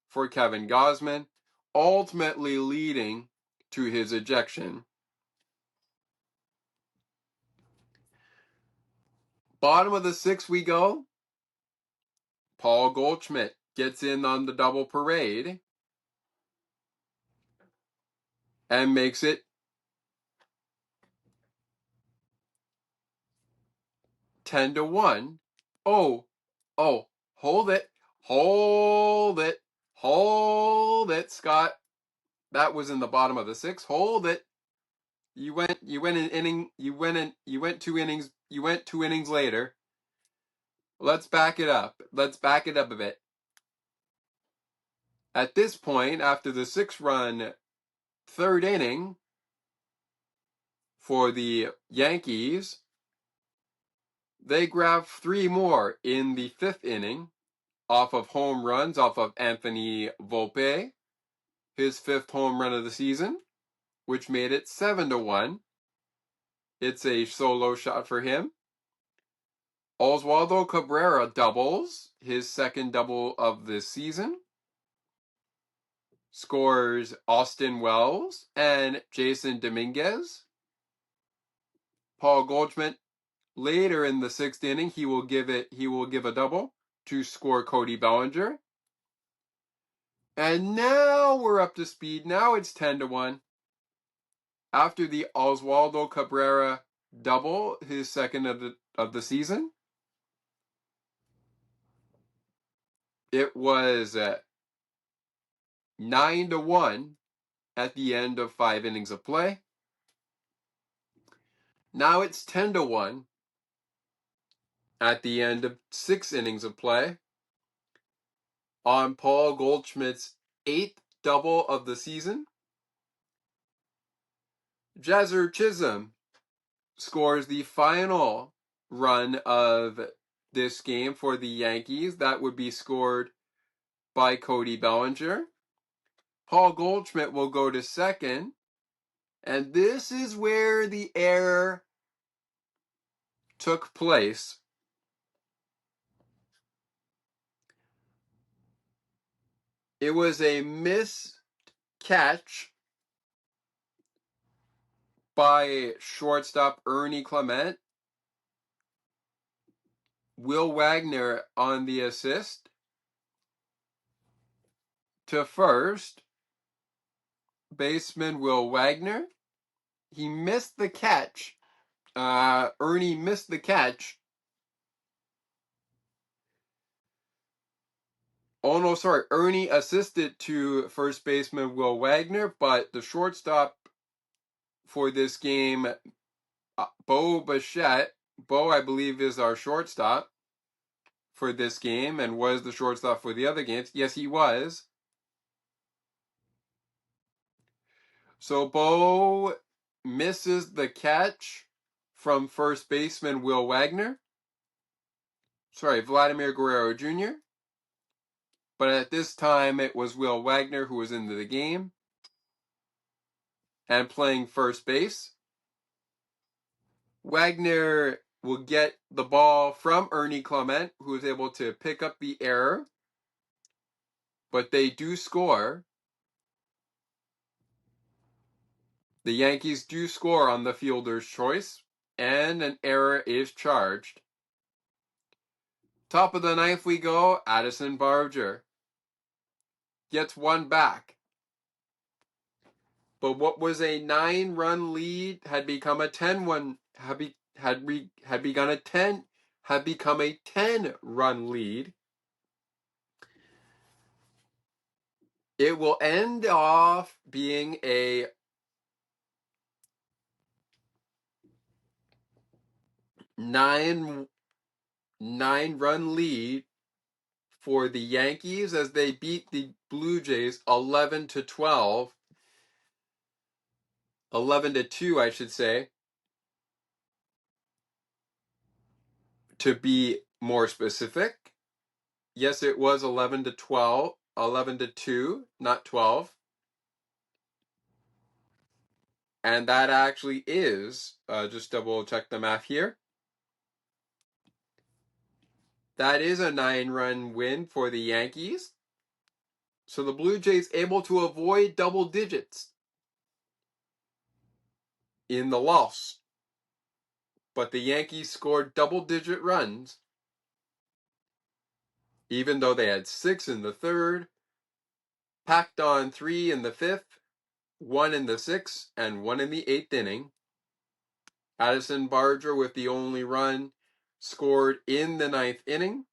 for Kevin Gausman, ultimately leading to his ejection. Bottom of the 6th we go. Paul Goldschmidt gets in on the double parade and makes it 10-1. Oh, hold it, Scott. That was in the bottom of the 6th. Hold it. You went 2 innings later. Let's back it up a bit. At this point, after the 6-run 3rd inning for the Yankees, they grab 3 more in the 5th inning off of home runs off of Anthony Volpe, his 5th home run of the season, which made it 7-1. It's a solo shot for him. Oswaldo Cabrera doubles, his 2nd double of the season. Scores Austin Wells and Jason Dominguez. Paul Goldschmidt, later in the 6th inning, he will give a double to score Cody Bellinger. And now we're up to speed. Now it's 10-1. After the Oswaldo Cabrera double, his 2nd of the season, it was 9-1 at the end of 5 innings of play. Now it's 10-1 at the end of 6 innings of play on Paul Goldschmidt's 8th double of the season. Jazzer Chisholm scores the final run of this game for the Yankees. That would be scored by Cody Bellinger. Paul Goldschmidt will go to 2nd. And this is where the error took place. It was a missed catch by shortstop Ernie Clement. Will Wagner on the assist to first. Baseman Will Wagner. He missed the catch. Ernie missed the catch. Oh no, sorry. Ernie assisted to first baseman Will Wagner, but the shortstop for this game, Bo Bichette. Bo, I believe, is our shortstop for this game and was the shortstop for the other games. Yes, he was. So Bo misses the catch from first baseman Will Wagner. Sorry, Vladimir Guerrero Jr. But at this time, it was Will Wagner who was into the game and playing first base. Wagner will get the ball from Ernie Clement, who is able to pick up the error. But they do score. The Yankees do score on the fielder's choice, and an error is charged. Top of the ninth we go. Addison Barger gets one back. But what was a 9-run lead had become a 10-run had become a 10-run lead. It will end off being a 9-run lead for the Yankees as they beat the Blue Jays 11-12. 11-2, I should say, to be more specific. Yes, it was 11-12, 11-2, not 12. And that actually is, just double check the math here. That is a 9-run win for the Yankees. So the Blue Jays able to avoid double digits in the loss. But the Yankees scored double-digit runs, even though they had 6 in the third, packed on 3 in the fifth, 1 in the sixth, and 1 in the eighth inning. Addison Barger with the only run scored in the ninth inning.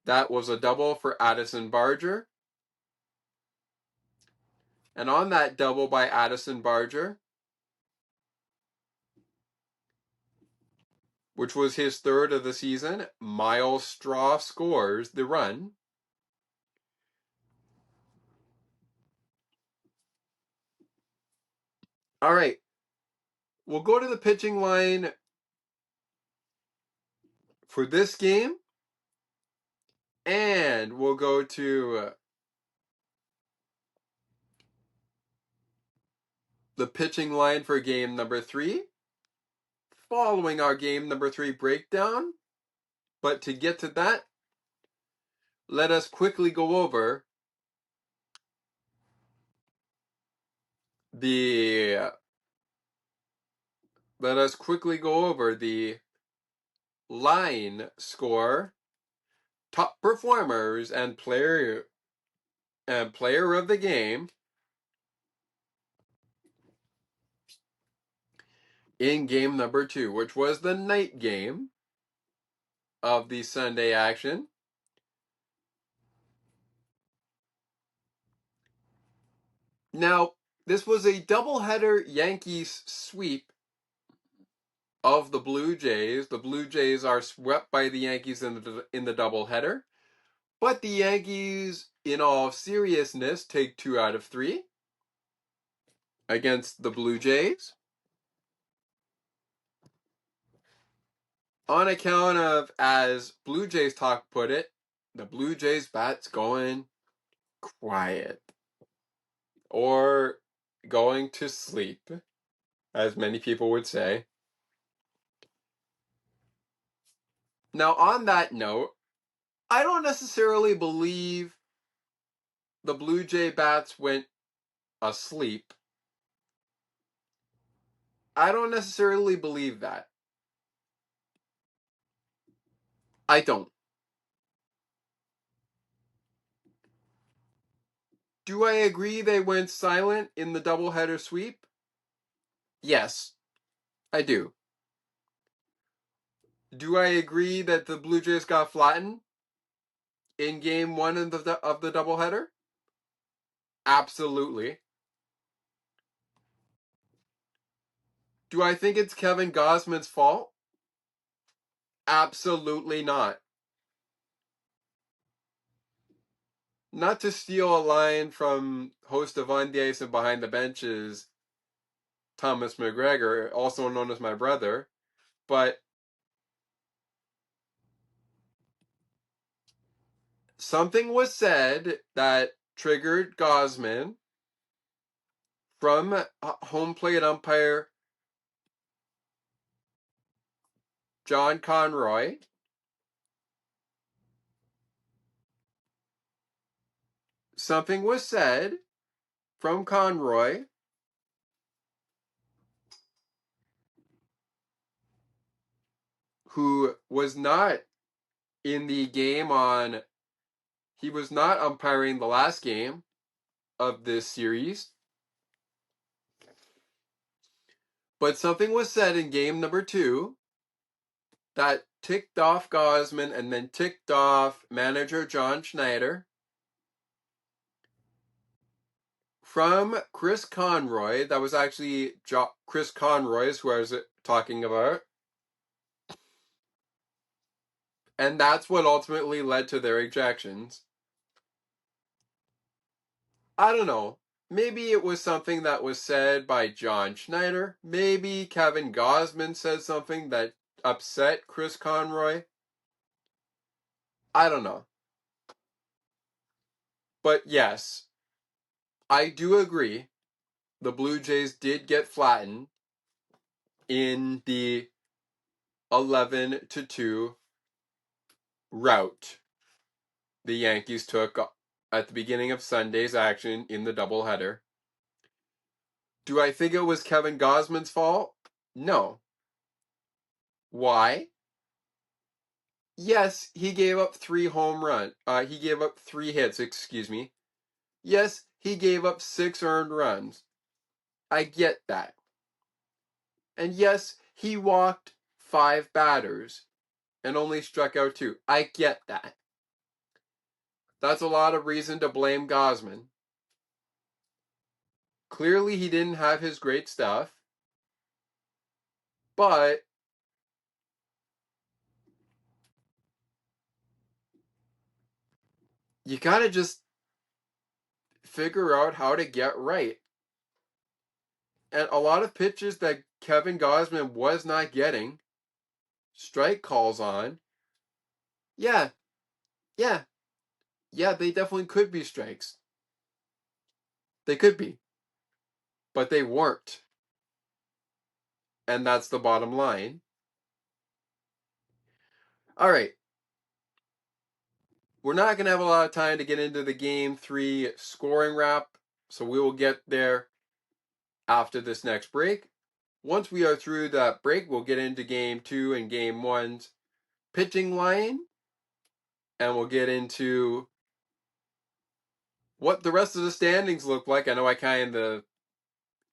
That was a double for Addison Barger. And on that double by Addison Barger, which was his third of the season, Miles Straw scores the run. All right. We'll go to the pitching line for this game. And we'll go to the pitching line for game number 3, following our game number 3 breakdown. But to get to that, let us quickly go over the line score, top performers, and player of the game in game number 2, which was the night game of the Sunday action. Now, this was a doubleheader Yankees sweep of the Blue Jays. The Blue Jays are swept by the Yankees in the doubleheader, but the Yankees, in all seriousness, take 2 out of 3 against the Blue Jays on account of, as Blue Jays talk put it, the Blue Jays bat's going quiet or going to sleep, as many people would say. Now, on that note, I don't necessarily believe the Blue Jay bats went asleep. I don't necessarily believe that. I don't. Do I agree they went silent in the doubleheader sweep? Yes, I do. Do I agree that the Blue Jays got flattened in game 1 of the doubleheader? Absolutely. Do I think it's Kevin Gausman's fault? Absolutely not. Not to steal a line from host of On the Ice and Behind the Benches, Thomas McGregor, also known as my brother, but something was said that triggered Gausman from home plate umpire John Conroy. Something was said from Conroy who was not in the game he was not umpiring the last game of this series. But something was said in game number 2 that ticked off Gosman and then ticked off manager John Schneider. From Chris Conroy, that was actually Chris Conroy's who I was talking about. And that's what ultimately led to their ejections. I don't know. Maybe it was something that was said by John Schneider. Maybe Kevin Gosman said something that upset Chris Conroy. I don't know. But yes, I do agree. The Blue Jays did get flattened in the 11-2 rout the Yankees took at the beginning of Sunday's action in the doubleheader. Do I think it was Kevin Gosman's fault? No. Why? Yes, he gave up 3 he gave up 3 hits, excuse me. Yes, he gave up 6 earned runs. I get that. And yes, he walked 5 batters and only struck out 2. I get that. That's a lot of reason to blame Gosman. Clearly, he didn't have his great stuff, but you gotta just figure out how to get right. And a lot of pitches that Kevin Gosman was not getting strike calls on, yeah, they definitely could be strikes. They could be. But they weren't. And that's the bottom line. All right. We're not going to have a lot of time to get into the Game 3 scoring wrap, so we will get there after this next break. Once we are through that break, we'll get into Game 2 and Game 1's pitching line, and we'll get into what the rest of the standings look like. I know I kind of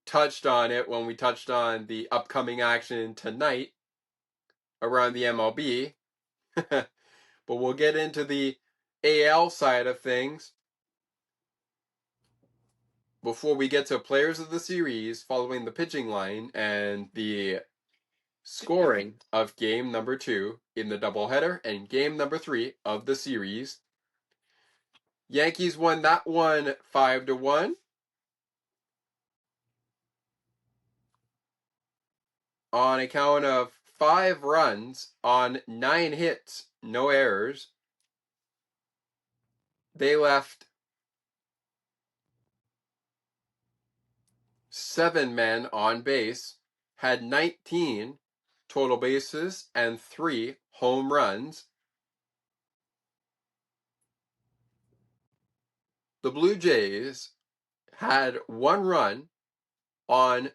touched on it when we touched on the upcoming action tonight around the MLB. But we'll get into the AL side of things before we get to players of the series following the pitching line and the scoring of game number 2 in the doubleheader and game number 3 of the series. Yankees won that one 5-1. On account of 5 runs on 9 hits, no errors. They left 7 men on base, had 19 total bases and 3 home runs. The Blue Jays had 1 run on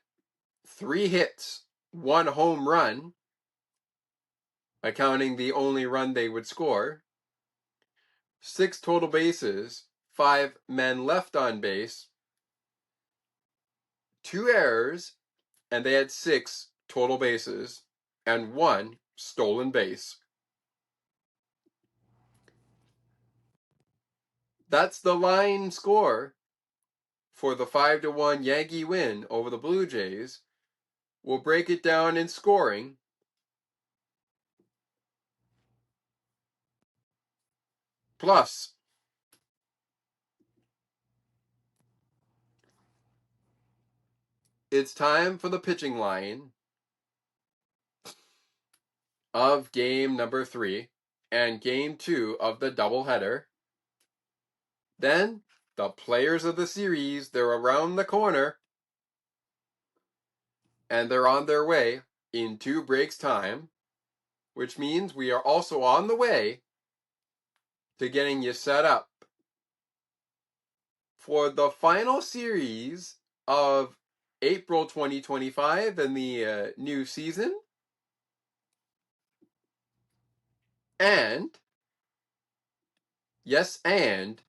3 hits, 1 home run, accounting the only run they would score. 6 total bases, 5 men left on base, 2 errors, and they had 6 total bases and 1 stolen base. That's the line score for the 5-1 Yankee win over the Blue Jays. We'll break it down in scoring. Plus, it's time for the pitching line of game number 3 and game 2 of the doubleheader. Then, the players of the series, they're around the corner. And they're on their way in 2 breaks time, which means we are also on the way to getting you set up for the final series of April 2025 and the new season. And, yes, and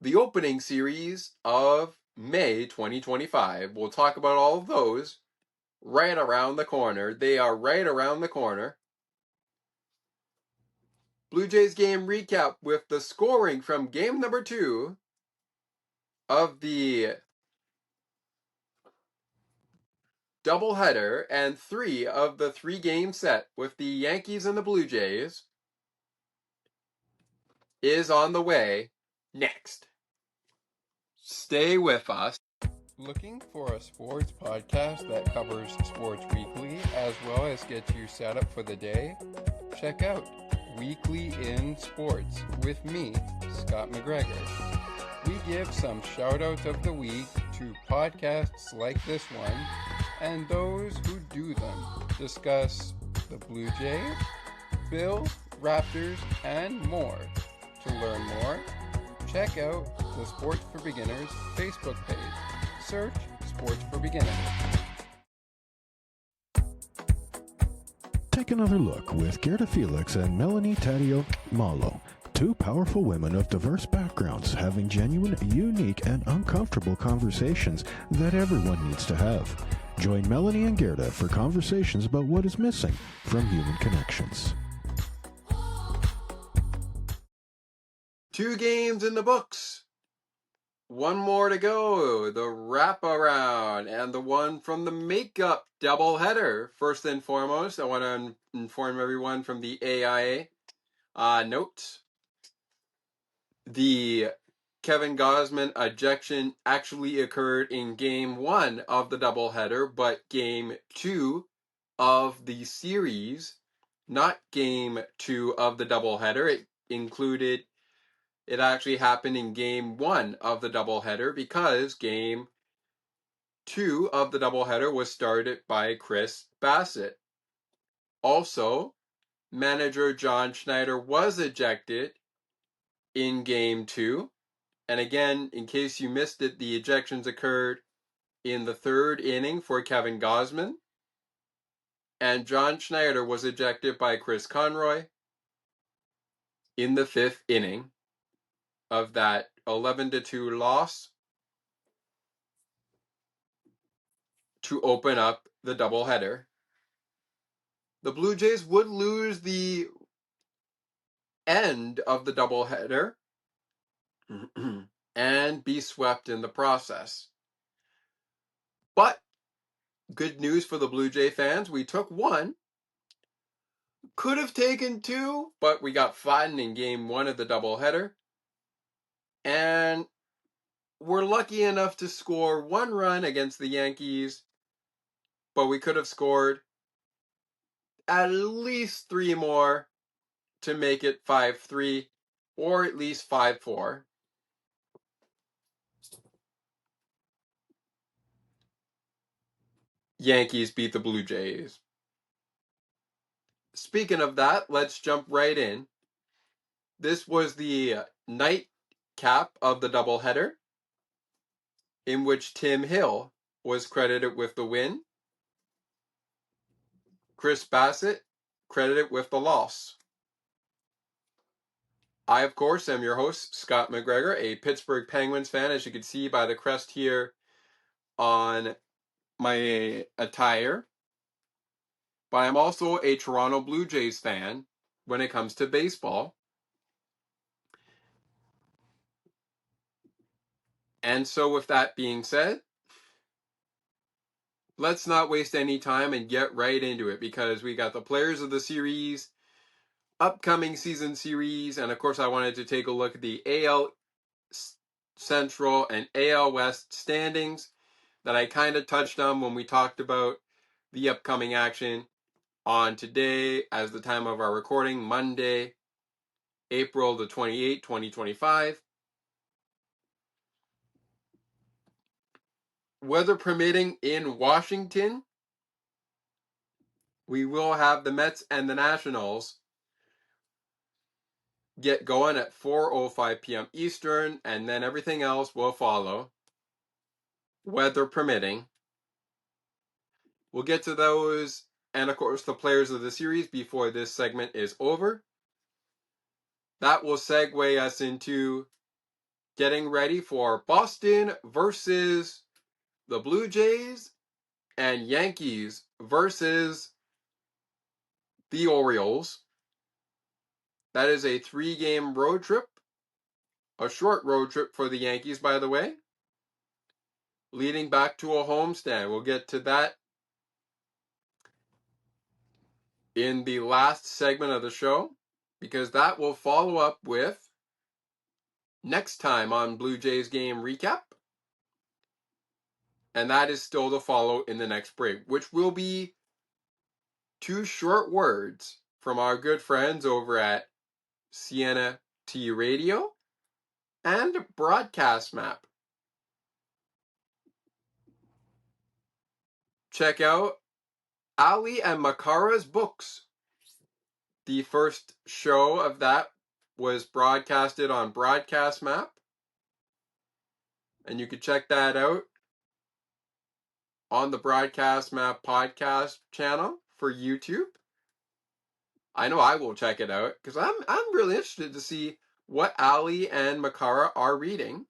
the opening series of May 2025. We'll talk about all of those right around the corner. They are right around the corner. Blue Jays game recap with the scoring from game number 2 of the doubleheader and 3 of the 3-game set with the Yankees and the Blue Jays is on the way next. Stay with us. Looking for a sports podcast that covers sports weekly as well as gets you set up for the day? Check out Weekly in Sports with me, Scott McGregor. We give some shout-outs of the week to podcasts like this one and those who do them. Discuss the Blue Jays, Bills, Raptors, and more. To learn more, check out the Sports for Beginners Facebook page. Search Sports for Beginners. Take another look with Gerda Felix and Melanie Taddeo Malo, two powerful women of diverse backgrounds having genuine, unique, and uncomfortable conversations that everyone needs to have. Join Melanie and Gerda for conversations about what is missing from human connections. 2 games in the books. 1 more to go. The wraparound and the one from the makeup doubleheader. First and foremost, I want to inform everyone from the AIA note. The Kevin Gausman ejection actually occurred in game 1 of the doubleheader, but game 2 of the series, not game 2 of the doubleheader. It actually happened in game 1 of the doubleheader because game 2 of the doubleheader was started by Chris Bassett. Also, manager John Schneider was ejected in game 2. And again, in case you missed it, the ejections occurred in the 3rd inning for Kevin Gausman. And John Schneider was ejected by Chris Conroy in the 5th inning of that 11-2 loss to open up the doubleheader. The Blue Jays would lose the end of the doubleheader and be swept in the process. But good news for the Blue Jay fans, we took 1. Could have taken 2, but we got flattened in game 1 of the doubleheader. And we're lucky enough to score 1 run against the Yankees, but we could have scored at least 3 more to make it 5-3 or at least 5-4. Yankees beat the Blue Jays. Speaking of that, let's jump right in. This was the night cap of the doubleheader, in which Tim Hill was credited with the win. Chris Bassett credited with the loss. I, of course, am your host, Scott McGregor, a Pittsburgh Penguins fan, as you can see by the crest here on my attire. But I'm also a Toronto Blue Jays fan when it comes to baseball. And so with that being said, let's not waste any time and get right into it, because we got the players of the series, upcoming season series, and of course I wanted to take a look at the AL Central and AL West standings that I kind of touched on when we talked about the upcoming action on today, as the time of our recording, Monday, April the 28th, 2025. Weather permitting in Washington, we will have the Mets and the Nationals get going at 4:05 p.m. Eastern, and then everything else will follow, weather permitting. We'll get to those and of course the players of the series before this segment is over. That will segue us into getting ready for Boston versus the Blue Jays and Yankees versus the Orioles. That is a 3-game road trip. A short road trip for the Yankees, by the way, leading back to a homestand. We'll get to that in the last segment of the show, because that will follow up with next time on Blue Jays Game Recap. And that is still to follow in the next break, which will be 2 short words from our good friends over at Sienna T Radio and Broadcast Map. Check out Ali and Makara's books. The first show of that was broadcasted on Broadcast Map, and you can check that out on the Broadcast Map podcast channel for YouTube. I know I will check it out because I'm really interested to see what Ali and Makara are reading.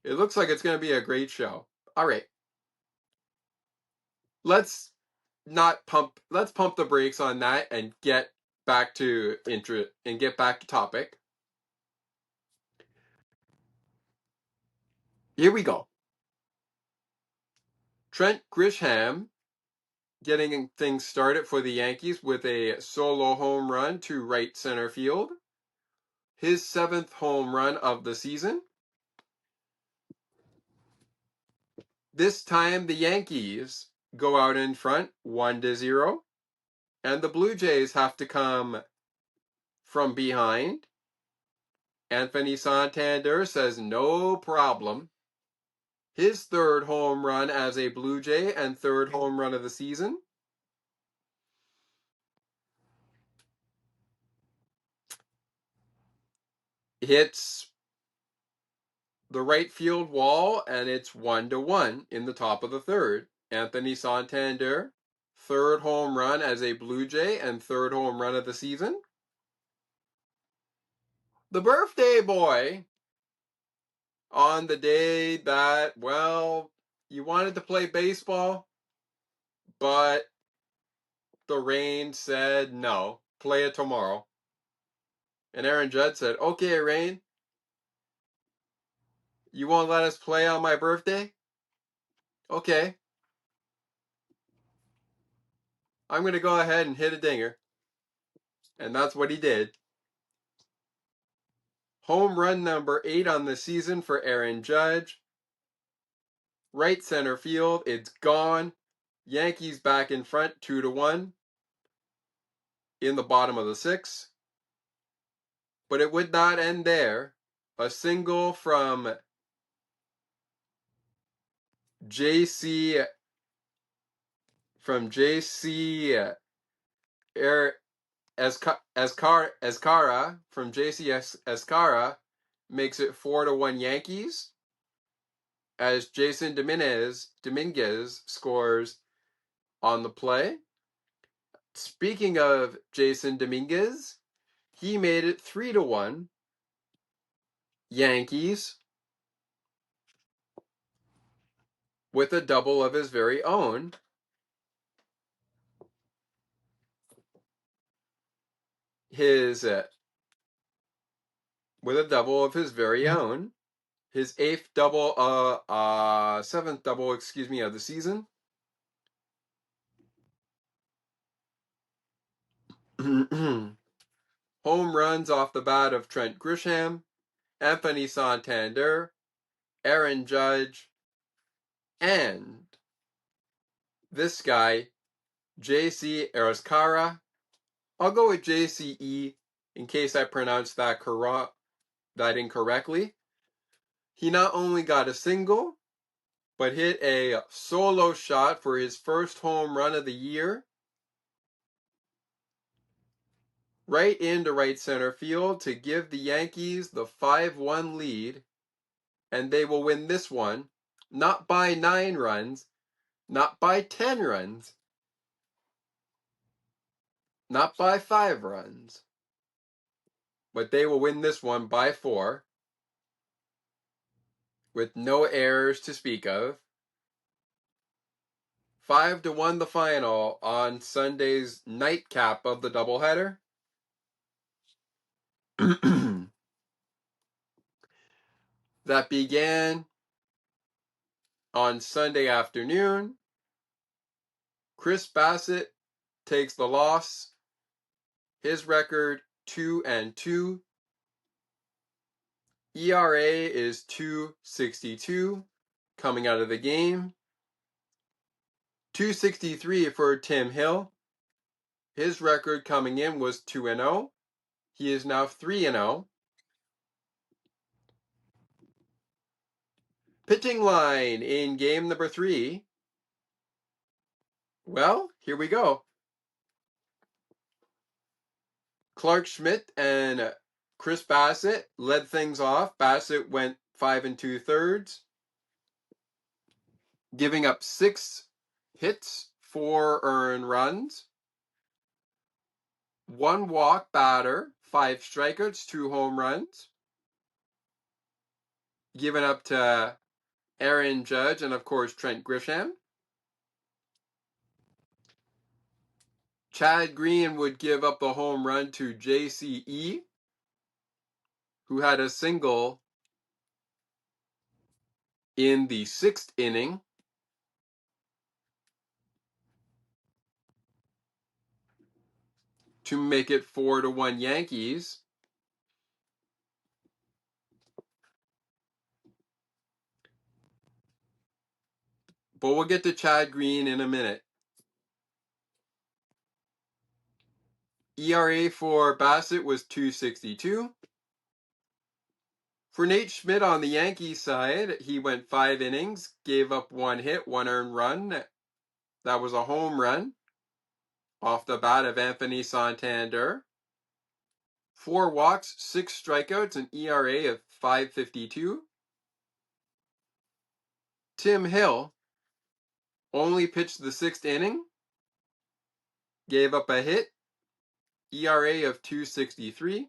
It looks like it's going to be a great show. All right, let's pump the brakes on that and get back to topic. Here we go. Trent Grisham getting things started for the Yankees with a solo home run to right center field. His 7th home run of the season. This time the Yankees go out in front 1-0, and the Blue Jays have to come from behind. Anthony Santander says no problem. His 3rd home run as a Blue Jay and 3rd home run of the season. Hits the right field wall, and it's 1-1 in the top of the 3rd. Anthony Santander, 3rd home run as a Blue Jay and 3rd home run of the season. The birthday boy, on the day that, well, you wanted to play baseball, but the rain said no, play it tomorrow. And Aaron Judge said, okay, rain, you won't let us play on my birthday? Okay. I'm going to go ahead and hit a dinger. And that's what he did. Home run number 8 on the season for Aaron Judge. Right center field, it's gone. Yankees back in front 2-1 in the bottom of the 6th. But it would not end there. A single from JC Escara from JC Escara makes it 4-1 Yankees, as Jason Dominguez scores on the play. Speaking of Jason Dominguez, he made it 3-1 Yankees with a double of his very own. His 8th double, 7th double, of the season. Home runs off the bat of Trent Grisham, Anthony Santander, Aaron Judge, and this guy, JC Escara. I'll go with JCE in case I pronounced that incorrectly. He not only got a single, but hit a solo shot for his first home run of the year, right into right center field to give the Yankees the 5-1 lead, and they will win this one, not by 9 runs, not by 10 runs, not by 5 runs, but they will win this one by 4 with no errors to speak of. 5-1 the final on Sunday's nightcap of the doubleheader. That began on Sunday afternoon. Chris Bassitt takes the loss. His record 2-2. ERA is 2.62 coming out of the game. 2.63 for Tim Hill. His record coming in was 2-0. He is now 3-0. Pitching line in game number 3. Well, here we go. Clark Schmidt and Chris Bassitt led things off. Bassitt went 5 2/3, giving up 6 hits, 4 earned runs, 1 walk batter, 5 strikeouts, 2 home runs, given up to Aaron Judge and, of course, Trent Grisham. Chad Green would give up the home run to JCE, who had a single in the 6th inning. To make it 4-1 Yankees. But we'll get to Chad Green in a minute. ERA for Bassitt was 2.62. For Nate Schmidt on the Yankees side, he went 5 innings, gave up 1 hit, 1 earned run. That was a home run off the bat of Anthony Santander. 4 walks, 6 strikeouts, an ERA of 5.52. Tim Hill only pitched the 6th inning, gave up a hit, ERA of 2.63.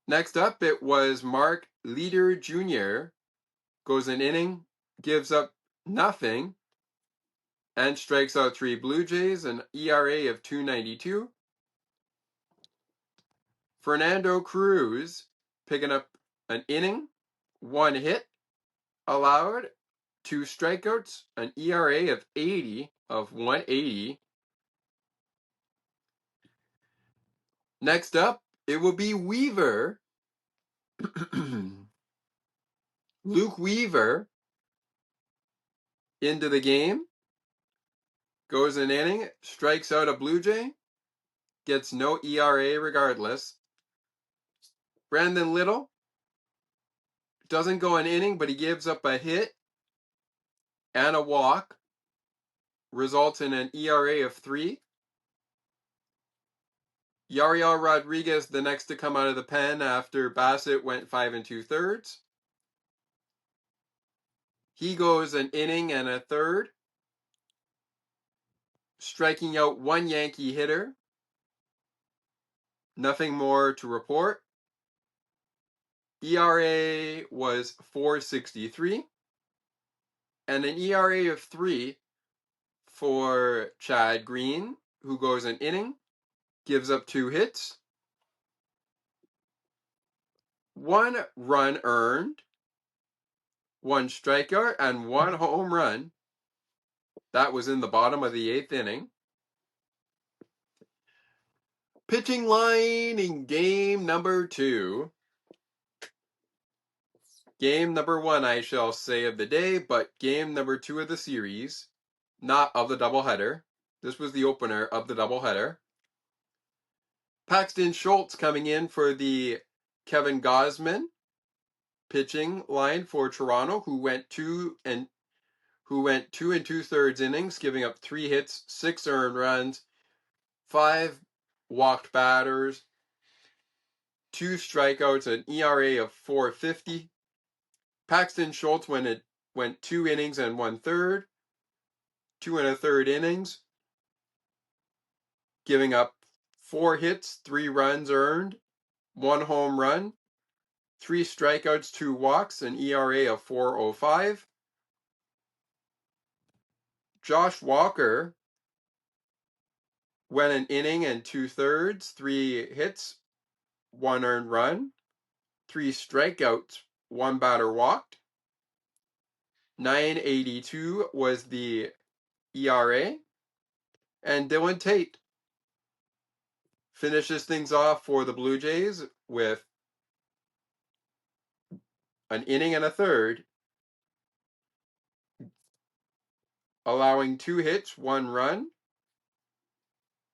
Next up, it was Mark Leader Jr. Goes an inning, gives up nothing, and strikes out 3 Blue Jays, an ERA of 2.92. Fernando Cruz picking up an inning, 1 hit allowed, 2 strikeouts, an ERA of 1.80. Next up, it will be Weaver. Luke Weaver into the game, goes an inning, strikes out a Blue Jay, gets no ERA regardless. Brandon Little doesn't go an inning, but he gives up a hit and a walk, results in an ERA of 3. Yariel Rodriguez, the next to come out of the pen after Bassitt went 5 2/3. He goes an inning and a third, striking out 1 Yankee hitter. Nothing more to report. ERA was 4.63 and an ERA of 3 for Chad Green, who goes an inning, gives up 2 hits, 1 run earned, 1 strikeout, and 1 home run. That was in the bottom of the 8th inning. Pitching line in game number 2. Game number 1, I shall say, of the day, but game number 2 of the series, not of the doubleheader. This was the opener of the doubleheader. Paxton Schultz coming in for the Kevin Gausman pitching line for Toronto, who went 2 2/3 innings, giving up 3 hits, 6 earned runs, 5 walked batters, 2 strikeouts, an ERA of 4.50. Paxton Schultz went went 2 innings and 1/3, 2 1/3 innings, giving up 4 hits, 3 runs earned, 1 home run, 3 strikeouts, 2 walks, an ERA of 4.05. Josh Walker went an inning and 2/3, 3 hits, 1 earned run, 3 strikeouts, 1 batter walked. 9.82 was the ERA. And Dylan Tate finishes things off for the Blue Jays with an inning and a third, allowing 2 hits, 1 run,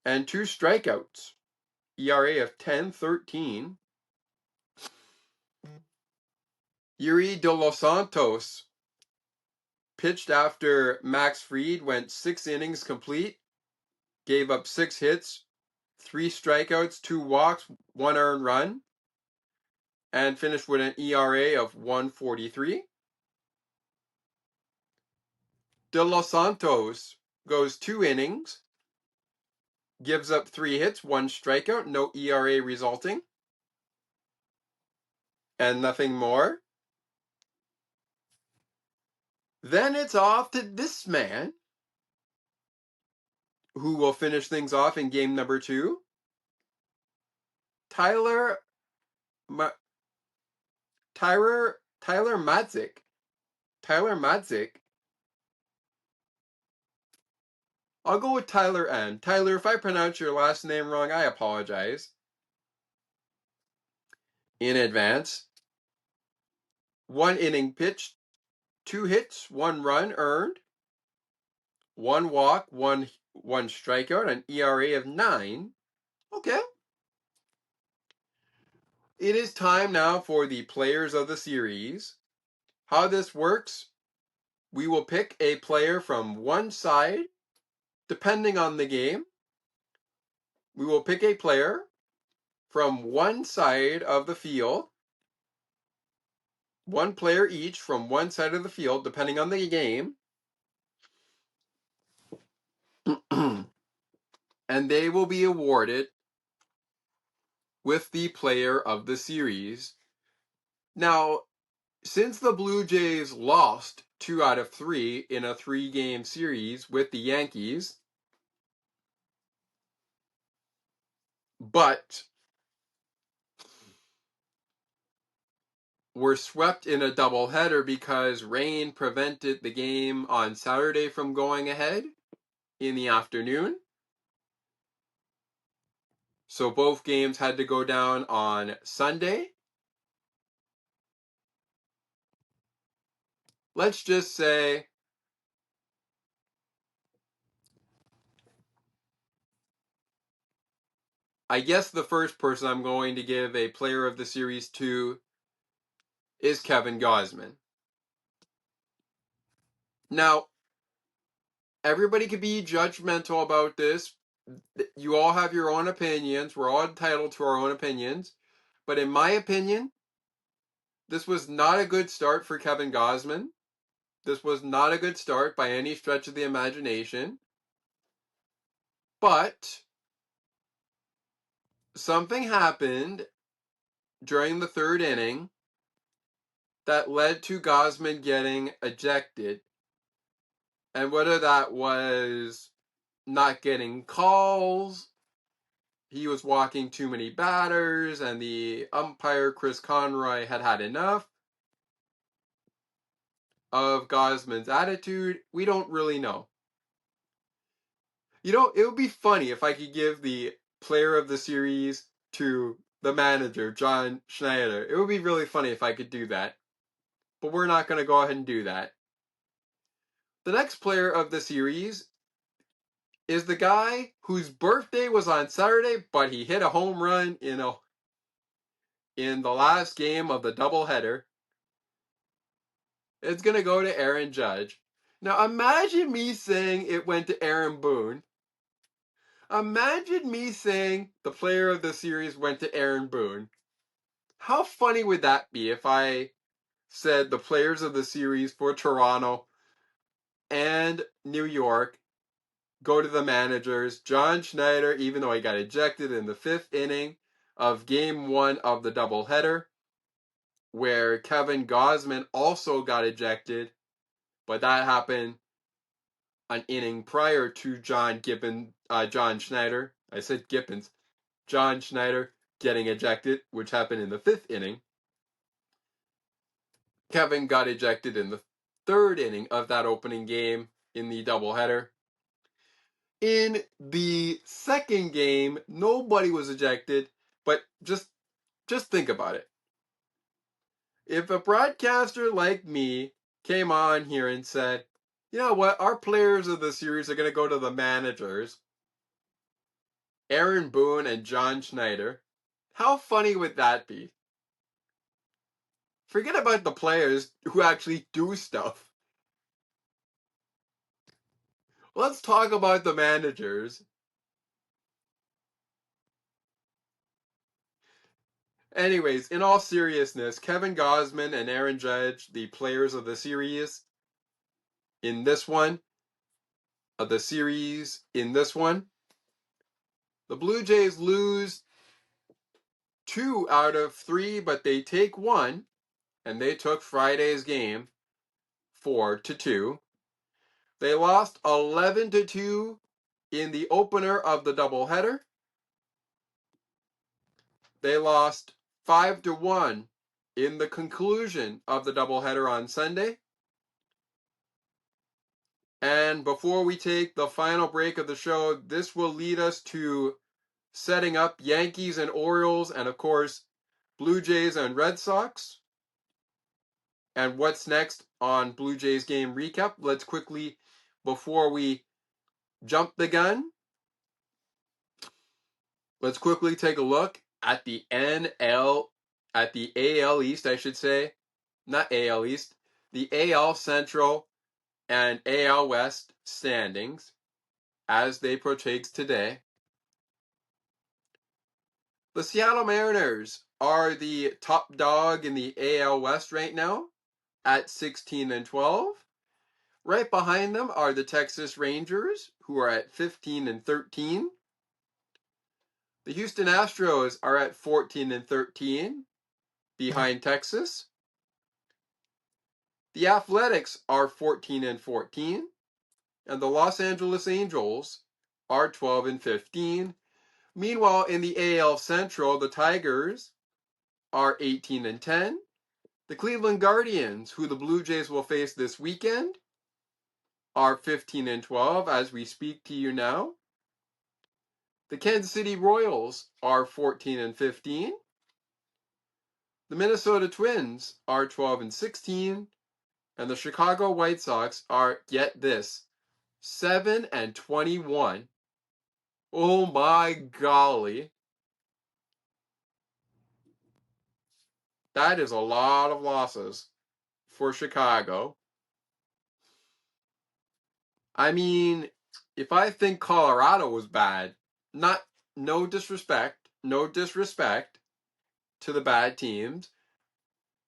and 2 strikeouts. ERA of 10.13. Yuri De Los Santos pitched after Max Fried went 6 innings complete, gave up 6 hits, 3 strikeouts, 2 walks, 1 earned run, and finished with an ERA of 1.43. De Los Santos goes 2 innings, gives up 3 hits, 1 strikeout, no ERA resulting, and nothing more. Then it's off to this man, who will finish things off in game number 2. Tyler Madzik. Tyler Madzik. I'll go with Tyler N. Tyler, if I pronounce your last name wrong, I apologize in advance. 1 inning pitched, 2 hits, 1 run earned, 1 walk, 1 strikeout, an ERA of 9. Okay. It is time now for the players of the series. How this works, we will pick a player from one side, depending on the game. We will pick a player from one side of the field, one player each from one side of the field, depending on the game. And they will be awarded with the player of the series. Now, since the Blue Jays lost 2 out of 3 in a 3-game series with the Yankees, but were swept in a doubleheader because rain prevented the game on Saturday from going ahead in the afternoon. So both games had to go down on Sunday. Let's just say I guess the first person I'm going to give a player of the series to is Kevin Gausman. Now, everybody could be judgmental about this. You all have your own opinions. We're all entitled to our own opinions. But in my opinion, this was not a good start for Kevin Gausman. This was not a good start by any stretch of the imagination. But something happened during the 3rd inning that led to Gausman getting ejected. And whether that was not getting calls, he was walking too many batters, and the umpire, Chris Conroy, had had enough of Gausman's attitude, we don't really know. You know, it would be funny if I could give the player of the series to the manager, John Schneider. It would be really funny if I could do that. But we're not going to go ahead and do that. The next player of the series is the guy whose birthday was on Saturday, but he hit a home run in the last game of the doubleheader. It's going to go to Aaron Judge. Now imagine me saying it went to Aaron Boone. Imagine me saying the player of the series went to Aaron Boone. How funny would that be if I said the players of the series for Toronto and New York go to the managers. John Schneider, even though he got ejected in the 5th inning of Game 1 of the doubleheader, where Kevin Gausman also got ejected, but that happened an inning prior to John Schneider. I said Gibbons. John Schneider getting ejected, which happened in the 5th inning. Kevin got ejected in the 3rd inning of that opening game in the doubleheader. In the 2nd game, nobody was ejected, but just think about it. If a broadcaster like me came on here and said, you know what, our players of the series are going to go to the managers, Aaron Boone and John Schneider, how funny would that be? Forget about the players who actually do stuff. Let's talk about the managers. Anyways, in all seriousness, Kevin Gausman and Aaron Judge, the players of the series in this one, the Blue Jays lose 2 out of 3, but they take 1, and they took Friday's game 4-2. They lost 11-2 in the opener of the doubleheader. They lost 5-1 in the conclusion of the doubleheader on Sunday. And before we take the final break of the show, this will lead us to setting up Yankees and Orioles, and of course, Blue Jays and Red Sox. And what's next on Blue Jays game recap? Let's quickly, before we jump the gun, let's quickly take a look at the AL East, I should say. Not AL East, the AL Central and AL West standings as they protect today. The Seattle Mariners are the top dog in the AL West right now at 16-12. Right behind them are the Texas Rangers, who are at 15-13. The Houston Astros are at 14-13, behind Texas. The Athletics are 14-14, and the Los Angeles Angels are 12-15. Meanwhile, in the AL Central, the Tigers are 18-10. The Cleveland Guardians, who the Blue Jays will face this weekend, are 15-12 as we speak to you now. The Kansas City Royals are 14-15. The Minnesota Twins are 12-16. And the Chicago White Sox are, get this, 7-21. Oh my golly. That is a lot of losses for Chicago. I mean, if I think Colorado was bad, no disrespect to the bad teams,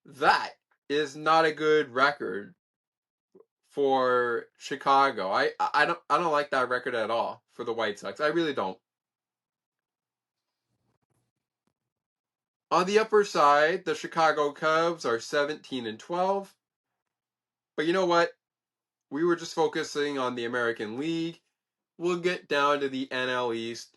that is not a good record for Chicago. I don't like that record at all for the White Sox. I really don't. On the upper side, the Chicago Cubs are 17-12. But you know what? We were just focusing on the American League. We'll get down to the NL East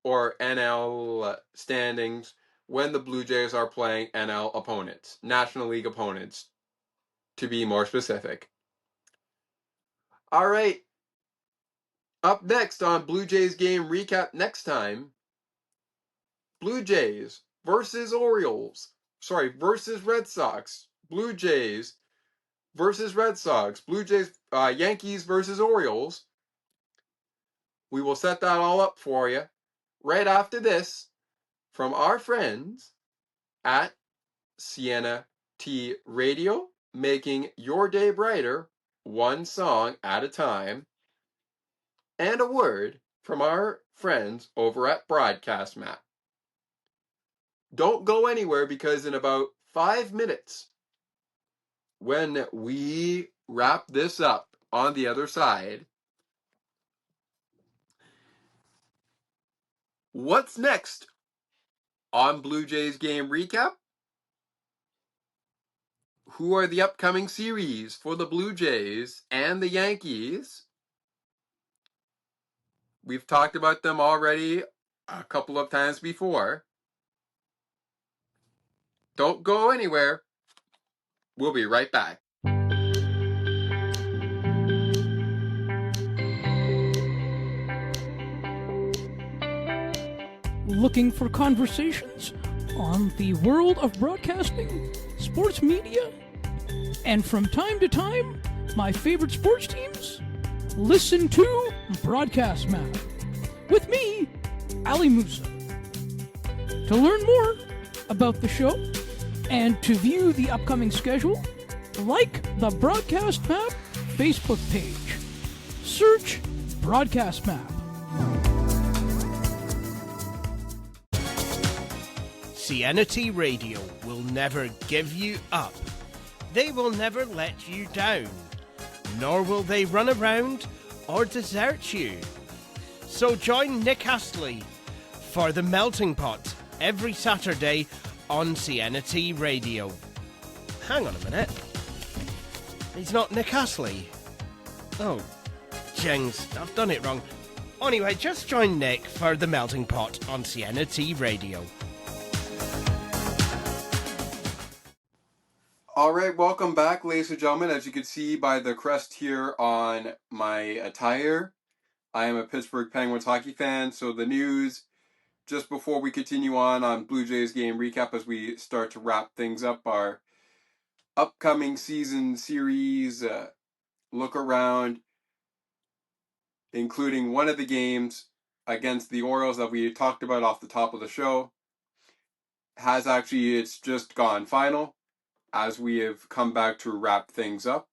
or NL standings when the Blue Jays are playing NL opponents, National League opponents, to be more specific. All right. Up next on Blue Jays game recap next time, Blue Jays versus Red Sox. Blue Jays versus Red Sox. Blue Jays, Yankees versus Orioles. We will set that all up for you right after this from our friends at Sienna T Radio, making your day brighter one song at a time, and a word from our friends over at Broadcast Map. Don't go anywhere because in about 5 minutes. When we wrap this up on the other side, what's next on Blue Jays Game Recap? Who are the upcoming series for the Blue Jays and the Yankees? We've talked about them already a couple of times before. Don't go anywhere. We'll be right back. Looking for conversations on the world of broadcasting, sports media, and from time to time, my favorite sports teams? Listen to Broadcast Map with me, Ali Musa. To learn more about the show and to view the upcoming schedule, like the Broadcast Map Facebook page. Search Broadcast Map. Cianity Radio will never give you up. They will never let you down, nor will they run around or desert you. So join Nick Astley for The Melting Pot every Saturday on Cianity Radio. Hang on a minute. He's not Nick Astley. Oh, jings, I've done it wrong. Anyway, just join Nick for The Melting Pot on Cianity Radio. All right, welcome back, ladies and gentlemen. As you can see by the crest here on my attire, I am a Pittsburgh Penguins hockey fan. So the news, just before we continue on Blue Jays Game Recap, as we start to wrap things up, our upcoming season series, look around, including one of the games against the Orioles that we talked about off the top of the show, it's just gone final, as we have come back to wrap things up.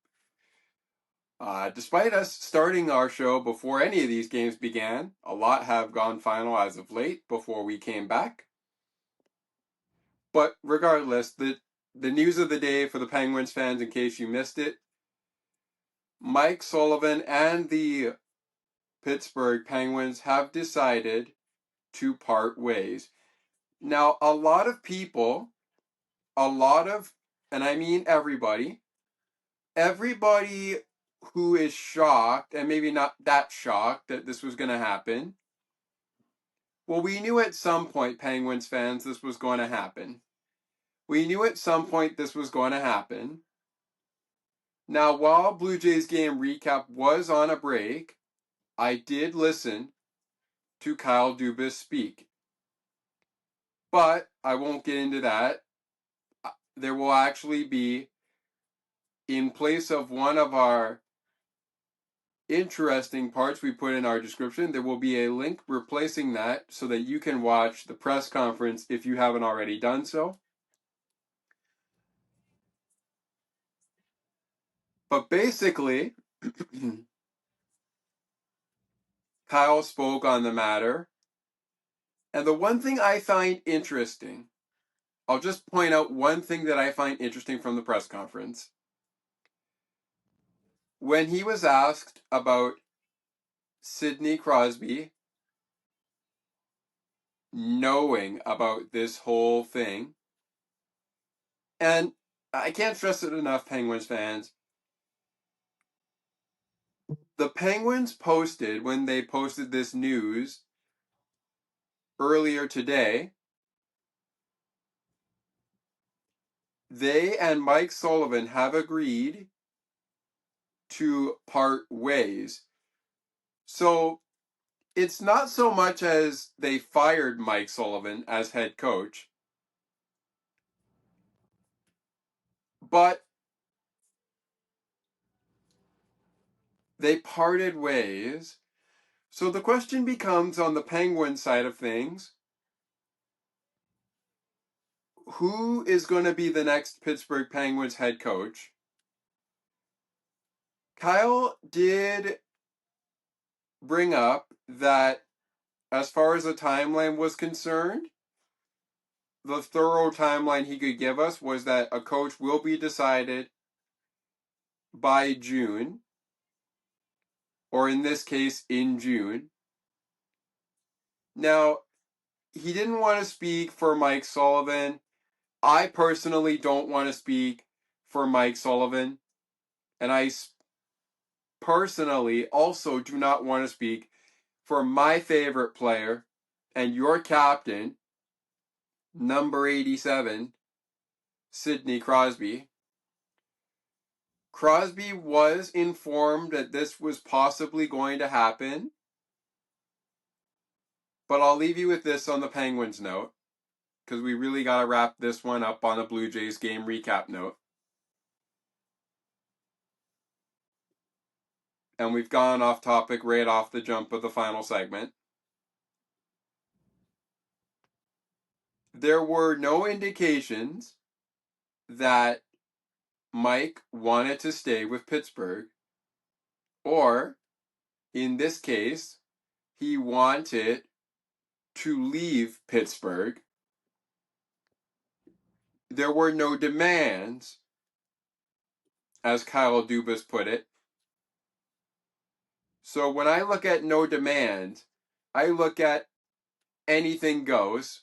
Despite us starting our show before any of these games began, a lot have gone final as of late before we came back. But regardless, the news of the day for the Penguins fans, in case you missed it, Mike Sullivan and the Pittsburgh Penguins have decided to part ways. Now, a lot of people, and I mean everybody who is shocked, and maybe not that shocked that this was going to happen. Well, we knew at some point, Penguins fans, this was going to happen. We knew at some point this was going to happen. Now, while Blue Jays Game Recap was on a break, I did listen to Kyle Dubas speak. But I won't get into that. There will actually be, in place of one of our interesting parts we put in our description, there will be a link replacing that so that you can watch the press conference if you haven't already done so. But basically, Kyle spoke on the matter. And the one thing I find interesting, I'll just point out one thing that I find interesting from the press conference. When he was asked about Sidney Crosby knowing about this whole thing, and I can't stress it enough, Penguins fans, the Penguins posted, when they posted this news earlier today, they and Mike Sullivan have agreed to part ways. So it's not so much as they fired Mike Sullivan as head coach, but they parted ways. So the question becomes, on the Penguin side of things, who is going to be the next Pittsburgh Penguins head coach? Kyle did bring up that, as far as the timeline was concerned, the thorough timeline he could give us was that a coach will be decided by June, or in this case, in June. Now, he didn't want to speak for Mike Sullivan. I personally don't want to speak for Mike Sullivan. And I personally also do not want to speak for my favorite player and your captain, number 87, Sidney Crosby. Crosby was informed that this was possibly going to happen, but I'll leave you with this on the Penguins note, because we really got to wrap this one up on a Blue Jays game recap note. And we've gone off topic right off the jump of the final segment. There were no indications that Mike wanted to stay with Pittsburgh, or, in this case, he wanted to leave Pittsburgh. There were no demands, as Kyle Dubas put it. So when I look at no demands, I look at anything goes.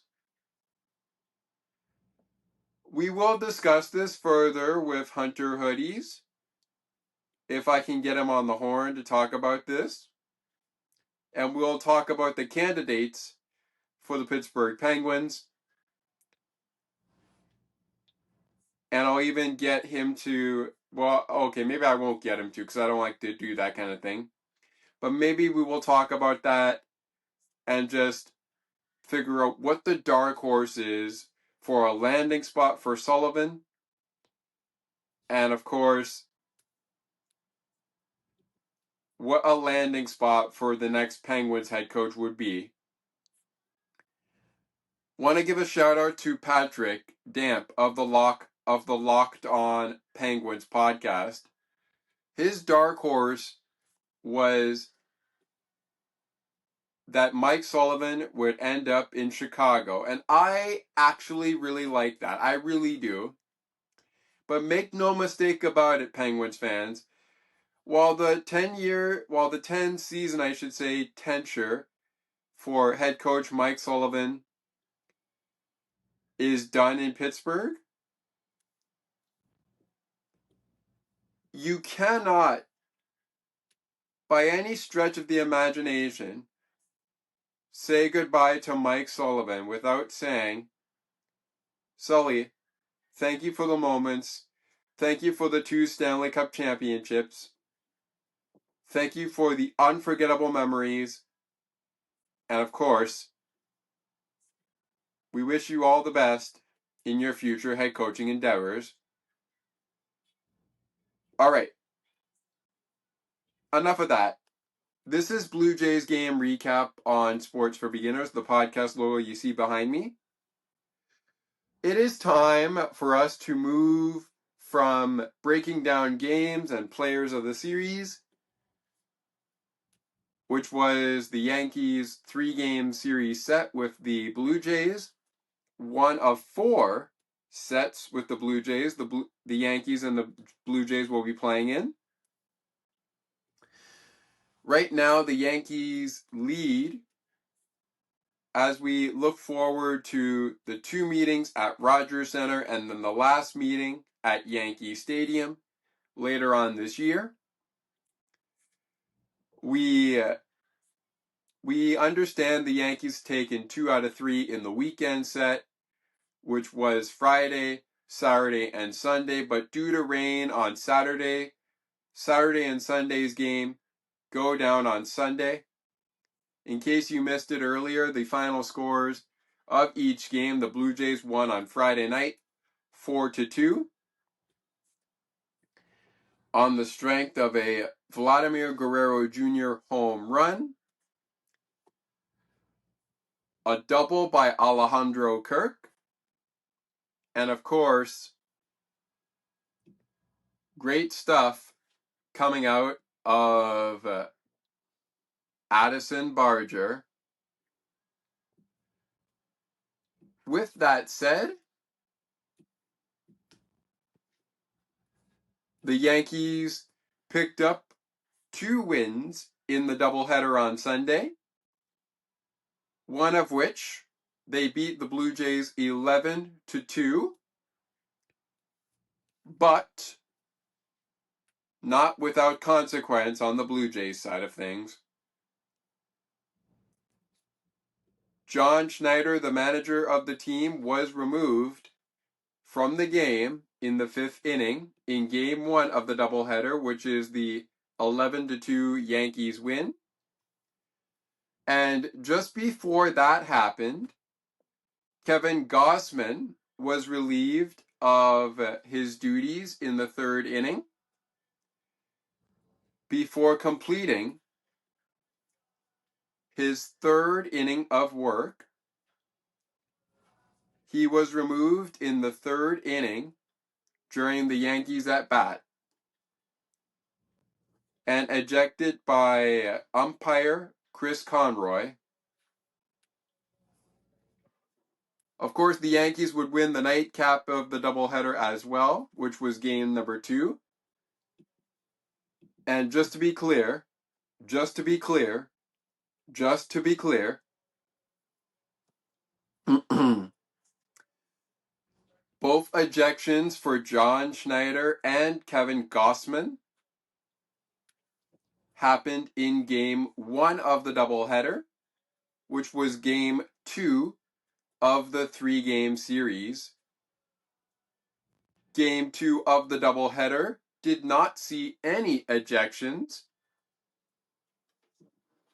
We will discuss this further with Hunter Hoodies, if I can get him on the horn to talk about this. And we'll talk about the candidates for the Pittsburgh Penguins. And I'll even get him to, well, okay, maybe I won't get him to, because I don't like to do that kind of thing. But maybe we will talk about that and just figure out what the dark horse is for a landing spot for Sullivan. And of course, what a landing spot for the next Penguins head coach would be. Want to give a shout out to Patrick Damp of the Locked On Penguins podcast. His dark horse was that Mike Sullivan would end up in Chicago. And I actually really like that. I really do. But make no mistake about it, Penguins fans. While the 10 season, I should say, tenure for head coach Mike Sullivan is done in Pittsburgh, you cannot, by any stretch of the imagination, say goodbye to Mike Sullivan without saying, Sully, thank you for the moments. Thank you for the 2 Stanley Cup championships. Thank you for the unforgettable memories. And of course, we wish you all the best in your future head coaching endeavors. All right. Enough of that. This is Blue Jays game recap on Sports for Beginners, the podcast logo you see behind me. It is time for us to move from breaking down games and players of the series, which was the Yankees' 3-game series set with the Blue Jays, one of 4 sets with the Blue Jays, the Yankees and the Blue Jays will be playing in. Right now, the Yankees lead as we look forward to the 2 meetings at Rogers Center and then the last meeting at Yankee Stadium later on this year. We understand the Yankees taken 2 out of 3 in the weekend set, which was Friday, Saturday, and Sunday, but due to rain on Saturday and Sunday's game go down on Sunday. In case you missed it earlier, the final scores of each game, the Blue Jays won on Friday night 4-2 on the strength of a Vladimir Guerrero Jr. home run, a double by Alejandro Kirk, and of course, great stuff coming out of Addison Barger with that said, the Yankees picked up 2 wins in the doubleheader on Sunday, one of which they beat the Blue Jays 11-2, but not without consequence on the Blue Jays side of things. John Schneider, the manager of the team, was removed from the game in the 5th inning in Game 1 of the doubleheader, which is the 11-2 Yankees win. And just before that happened, Kevin Gossman was relieved of his duties in the 3rd inning before completing his 3rd inning of work. He was removed in the 3rd inning during the Yankees at bat and ejected by umpire Chris Conroy. Of course, the Yankees would win the nightcap of the doubleheader as well, which was game number 2. And just to be clear, both ejections for John Schneider and Kevin Gossman happened in Game 1 of the doubleheader, which was Game 2 of the 3-game series. Game 2 of the doubleheader did not see any ejections,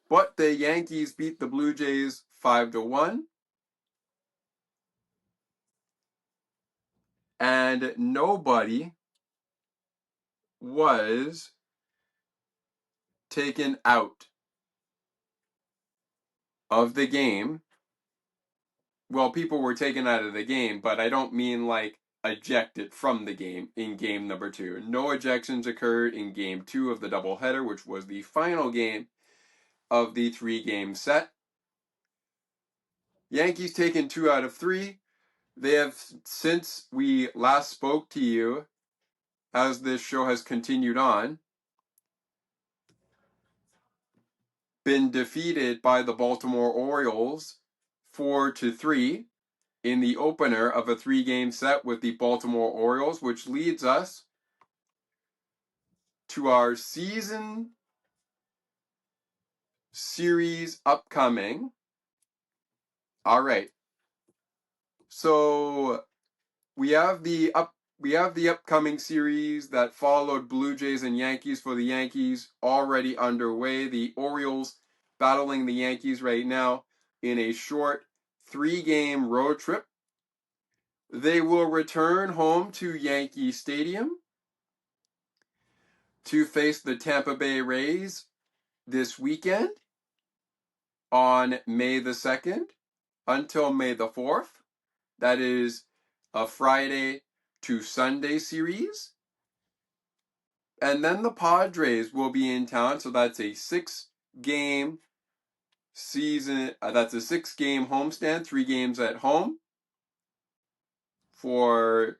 but the Yankees beat the Blue Jays 5-1, and nobody was taken out of the game. Well, people were taken out of the game, but I don't mean like ejected from the game in game number 2. No ejections occurred in game 2 of the doubleheader, which was the final game of the 3-game set. Yankees taken 2 out of 3. They have, since we last spoke to you, as this show has continued on, been defeated by the Baltimore Orioles 4-3 in the opener of a 3-game set with the Baltimore Orioles, which leads us to our season series upcoming. All right. So we have the upcoming series that followed Blue Jays and Yankees. For the Yankees already underway. The Orioles battling the Yankees right now in a short 3-game road trip. They will return home to Yankee Stadium to face the Tampa Bay Rays this weekend on May the 2nd until May the 4th. That is a Friday to Sunday series. And then the Padres will be in town, so that's a 6-game season. That's a 6-game homestand, 3 games at home for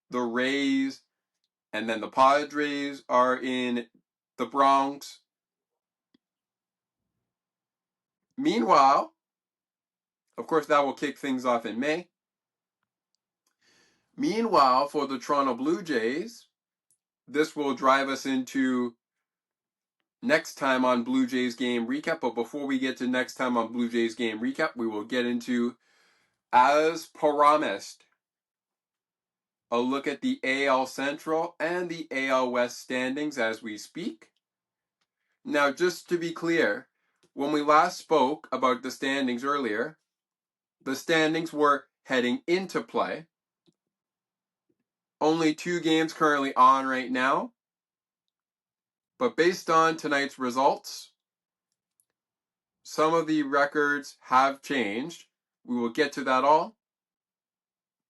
the Rays. And then the Padres are in the Bronx. Meanwhile, of course, that will kick things off in May. Meanwhile, for the Toronto Blue Jays, this will drive us into next time on Blue Jays Game Recap. But before we get to next time on Blue Jays Game Recap, we will get into, as promised, a look at the AL Central and the AL West standings as we speak. Now, just to be clear, when we last spoke about the standings earlier, the standings were heading into play. Only 2 games currently on right now. But based on tonight's results, some of the records have changed. We will get to that all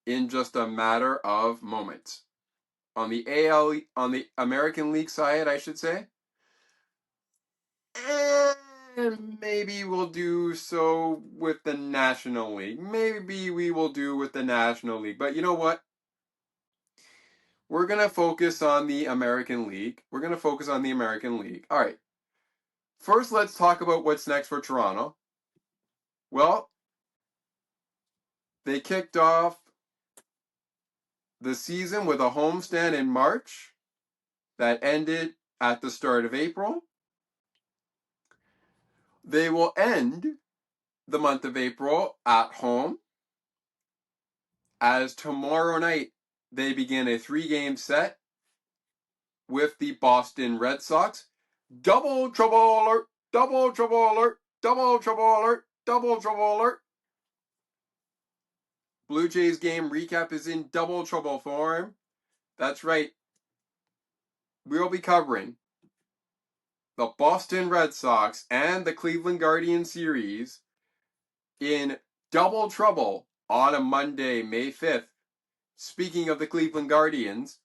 in just a matter of moments. On the American League side, I should say, And maybe we'll do so with the National League. Maybe we will do with the National League. But you know what? We're going to focus on the American League. We're going to focus on the American League. All right. First, let's talk about what's next for Toronto. Well, they kicked off the season with a homestand in March that ended at the start of April. They will end the month of April at home, as tomorrow night they begin a 3-game set with the Boston Red Sox. Double trouble alert! Double trouble alert! Double trouble alert! Double trouble alert! Blue Jays game recap is in double trouble form. That's right. We'll be covering the Boston Red Sox and the Cleveland Guardians series in double trouble on a Monday, May 5th. Speaking of the Cleveland Guardians,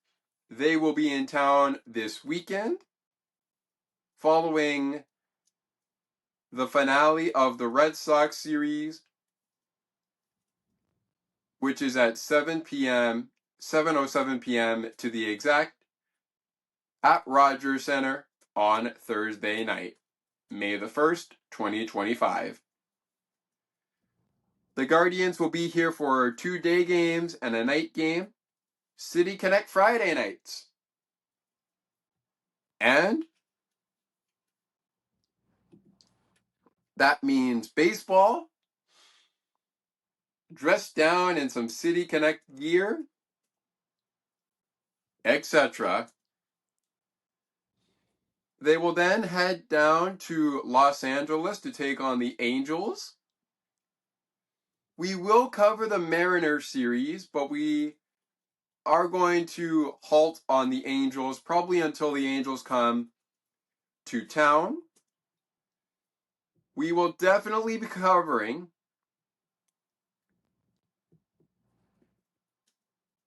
they will be in town this weekend following the finale of the Red Sox series, which is at 7 p.m., 7:07 p.m. to the exact, at Rogers Center on Thursday night, May the 1st, 2025. The Guardians will be here for 2 day games and a night game, City Connect Friday nights. And that means baseball, dressed down in some City Connect gear, etc. They will then head down to Los Angeles to take on the Angels. We will cover the Mariners series, but we are going to halt on the Angels probably until the Angels come to town. We will definitely be covering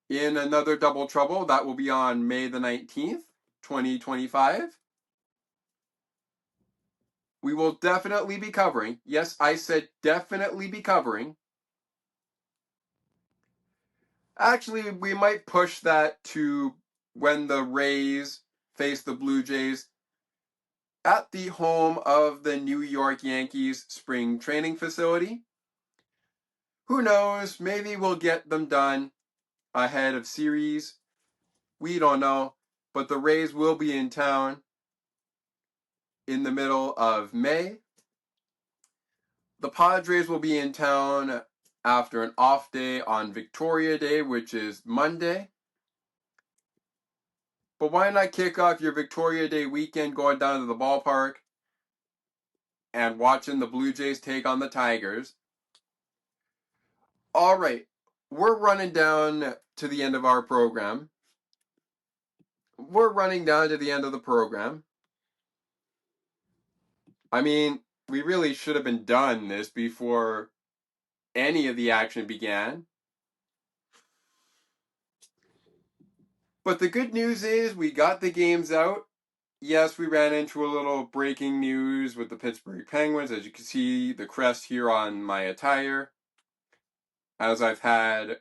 in another double trouble. That will be on May the 19th, 2025. We will definitely be covering, yes, I said definitely be covering. Actually, we might push that to when the Rays face the Blue Jays at the home of the New York Yankees spring training facility. Who knows, maybe we'll get them done ahead of series. We don't know, but the Rays will be in town in the middle of May. The Padres will be in town after an off day on Victoria Day, which is Monday. But why not kick off your Victoria Day weekend going down to the ballpark and watching the Blue Jays take on the Tigers? All right, we're running down to the end of our program. We're running down to the end of the program. I mean, we really should have been done this before any of the action began. But the good news is we got the games out. Yes, we ran into a little breaking news with the Pittsburgh Penguins. As you can see, the crest here on my attire, as I've had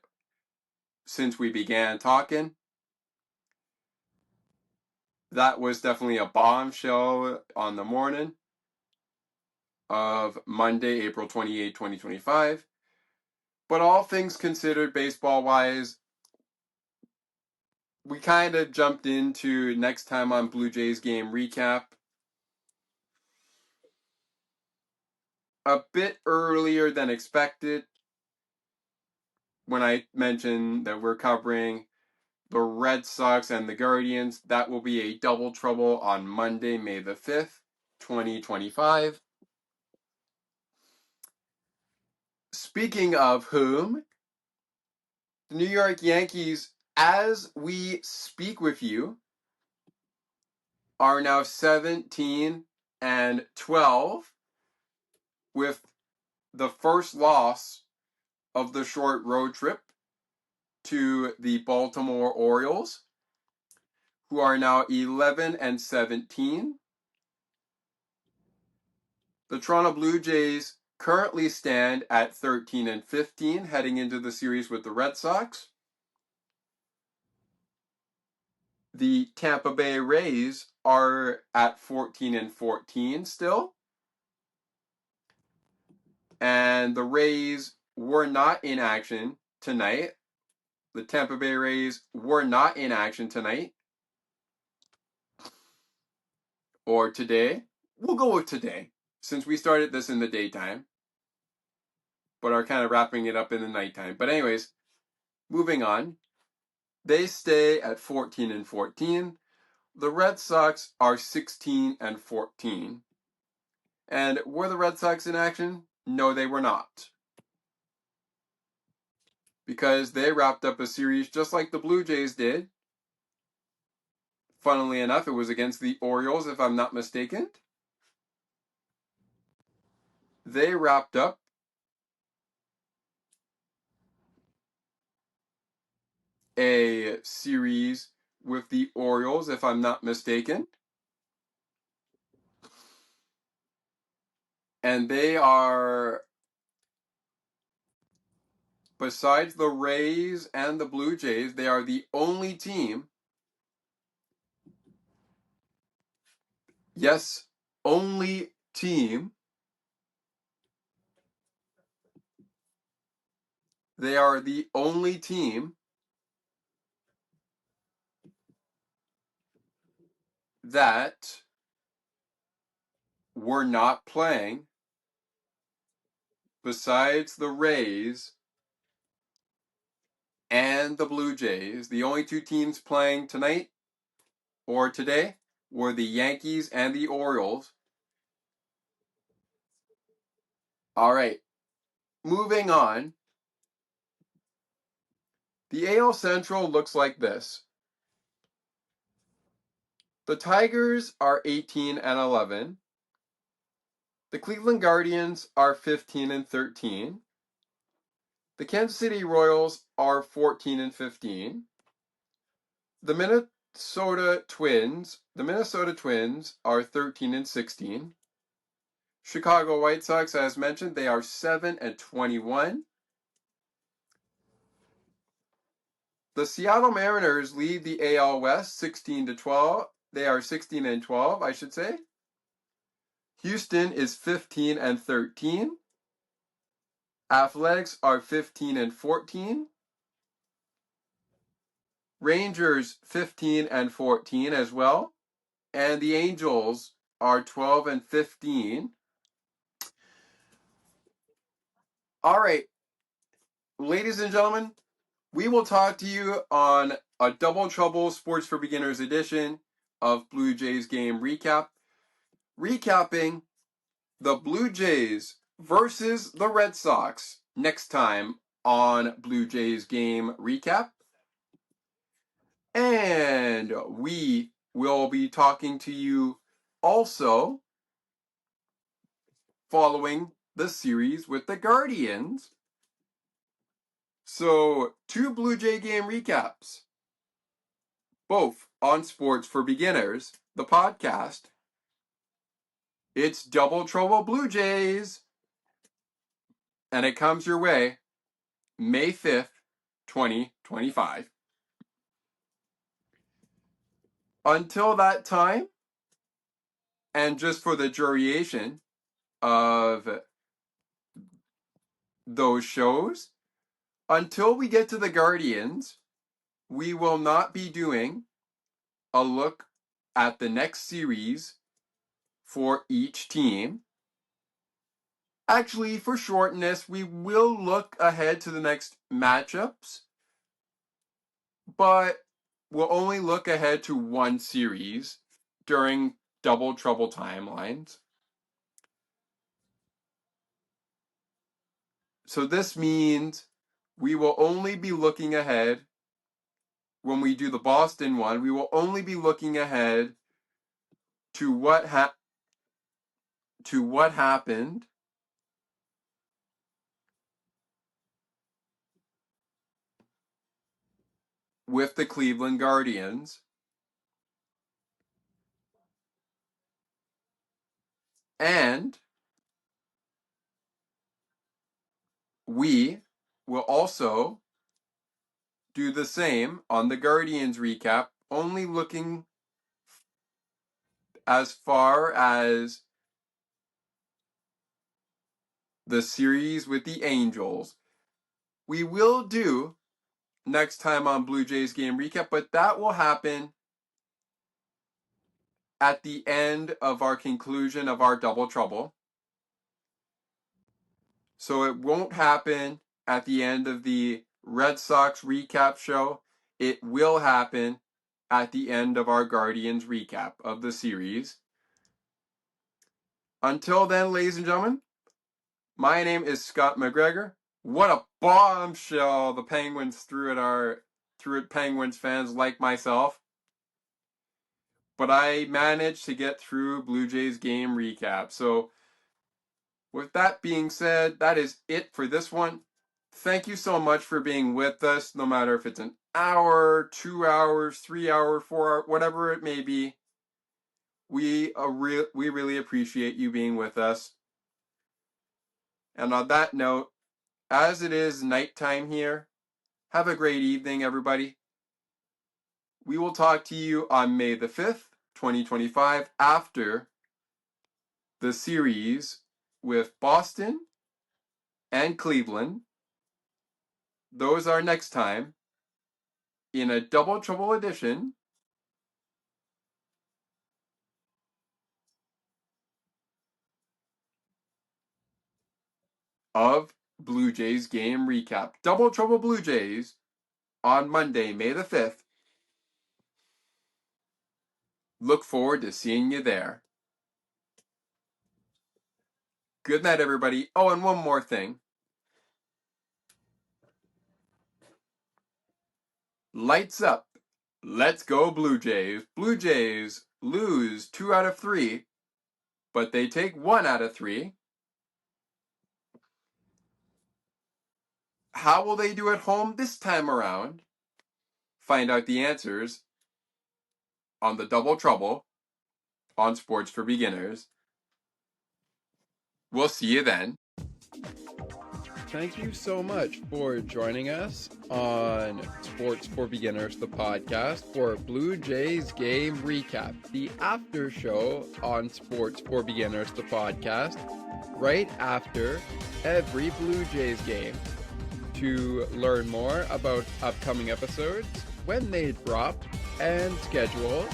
since we began talking. That was definitely a bombshell on the morning of Monday, April 28, 2025. But all things considered, baseball-wise, we kind of jumped into next time on Blue Jays game recap a bit earlier than expected when I mentioned that we're covering the Red Sox and the Guardians. That will be a double trouble on Monday, May the 5th, 2025. Speaking of whom, the New York Yankees, as we speak with you, are now 17-12 with the first loss of the short road trip to the Baltimore Orioles, who are now 11-17. The Toronto Blue Jays currently stand at 13-15 heading into the series with the Red Sox. The Tampa Bay Rays are at 14-14 still. And the Rays were not in action tonight. The Tampa Bay Rays were not in action tonight. Or today. We'll go with today, since we started this in the daytime, but are kind of wrapping it up in the nighttime. But anyways, moving on. They stay at 14-14. The Red Sox are 16-14. And were the Red Sox in action? No, they were not. Because they wrapped up a series just like the Blue Jays did. Funnily enough, it was against the Orioles, if I'm not mistaken. They wrapped up a series with the Orioles, if I'm not mistaken. And they are, besides the Rays and the Blue Jays, they are the only team, yes, only team, they are the only team that were not playing, besides the Rays and the Blue Jays. The only two teams playing tonight or today were the Yankees and the Orioles. All right, moving on. The AL Central looks like this. The Tigers are 18-11. The Cleveland Guardians are 15-13. The Kansas City Royals are 14-15. The Minnesota Twins are 13-16. Chicago White Sox, as mentioned, they are 7-21. The Seattle Mariners lead the AL West 16-12. They are 16-12, I should say. Houston is 15-13. Athletics are 15-14. Rangers 15-14 as well. And the Angels are 12-15. All right, ladies and gentlemen, we will talk to you on a Double Trouble Sports for Beginners edition of Blue Jays game recap. Recapping the Blue Jays versus the Red Sox next time on Blue Jays game recap. And we will be talking to you also following the series with the Guardians. So, two Blue Jay game recaps, both on Sports for Beginners, the podcast. It's Double Trouble Blue Jays, and it comes your way May 5th, 2025. Until that time, and just for the duration of those shows, until we get to the Guardians, we will not be doing a look at the next series for each team. Actually, for shortness, we will look ahead to the next matchups, but we'll only look ahead to one series during Double Trouble timelines. So this means we will only be looking ahead when we do the Boston one. We will only be looking ahead to what happened with the Cleveland Guardians and we will also do the same on the Guardians recap, only looking as far as the series with the Angels. We will do next time on Blue Jays game recap, but that will happen at the end of our conclusion of our Double Trouble. So it won't happen at the end of the Red Sox recap show. It will happen at the end of our Guardians recap of the series. Until then, ladies and gentlemen, my name is Scott McGregor. What a bombshell the Penguins threw at Penguins fans like myself. But I managed to get through Blue Jays game recap. So with that being said, that is it for this one. Thank you so much for being with us, no matter if it's an hour, 2 hours, 3 hours, 4 hours, whatever it may be. We really appreciate you being with us. And on that note, as it is nighttime here, have a great evening, everybody. We will talk to you on May the 5th, 2025, after the series with Boston and Cleveland. Those are next time in a Double Trouble edition of Blue Jays game recap. Double Trouble Blue Jays on Monday, May the 5th. Look forward to seeing you there. Good night, everybody. Oh, and one more thing. Lights up. Let's go Blue Jays. Blue Jays lose 2 out of 3, but they take 1 out of 3. How will they do at home this time around? Find out the answers on the Double Trouble on Sports for Beginners. We'll see you then. Thank you so much for joining us on Sports for Beginners, the podcast, for Blue Jays game recap, the after show on Sports for Beginners, the podcast, right after every Blue Jays game. To learn more about upcoming episodes, when they drop, and schedule,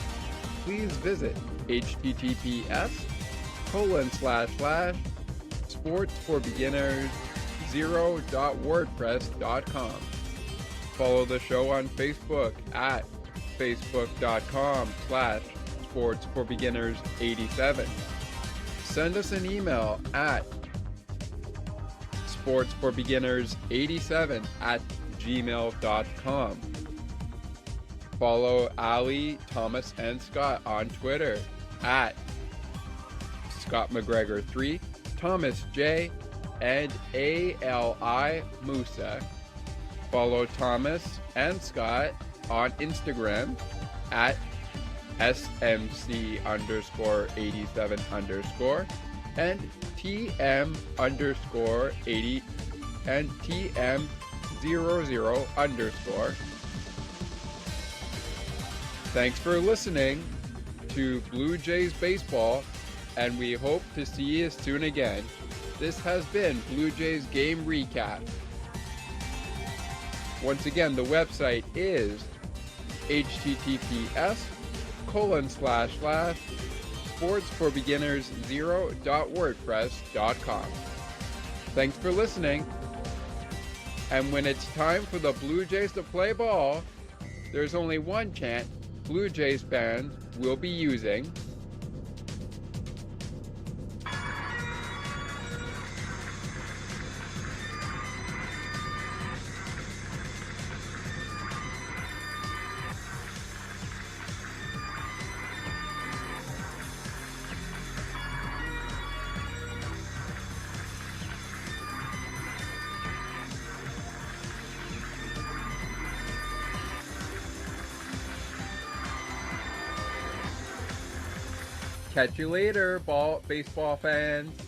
please visit https://sportsforbeginners0.wordpress.com. Follow the show on Facebook at facebook.com/sportsforbeginners87. Send us an email at sportsforbeginners87@gmail.com. Follow Ali, Thomas, and Scott on Twitter at Scott McGregor 3, Thomas J, and ALI Musa. Follow Thomas and Scott on Instagram at SMC_87_ and TM_80 and TM00_. Thanks for listening to Blue Jays Baseball, and we hope to see you soon again. This has been Blue Jays Game Recap. Once again, the website is https://sportsforbeginners0.wordpress.com. Thanks for listening. And when it's time for the Blue Jays to play ball, there's only one chant Blue Jays fans will be using. Catch you later, baseball fans.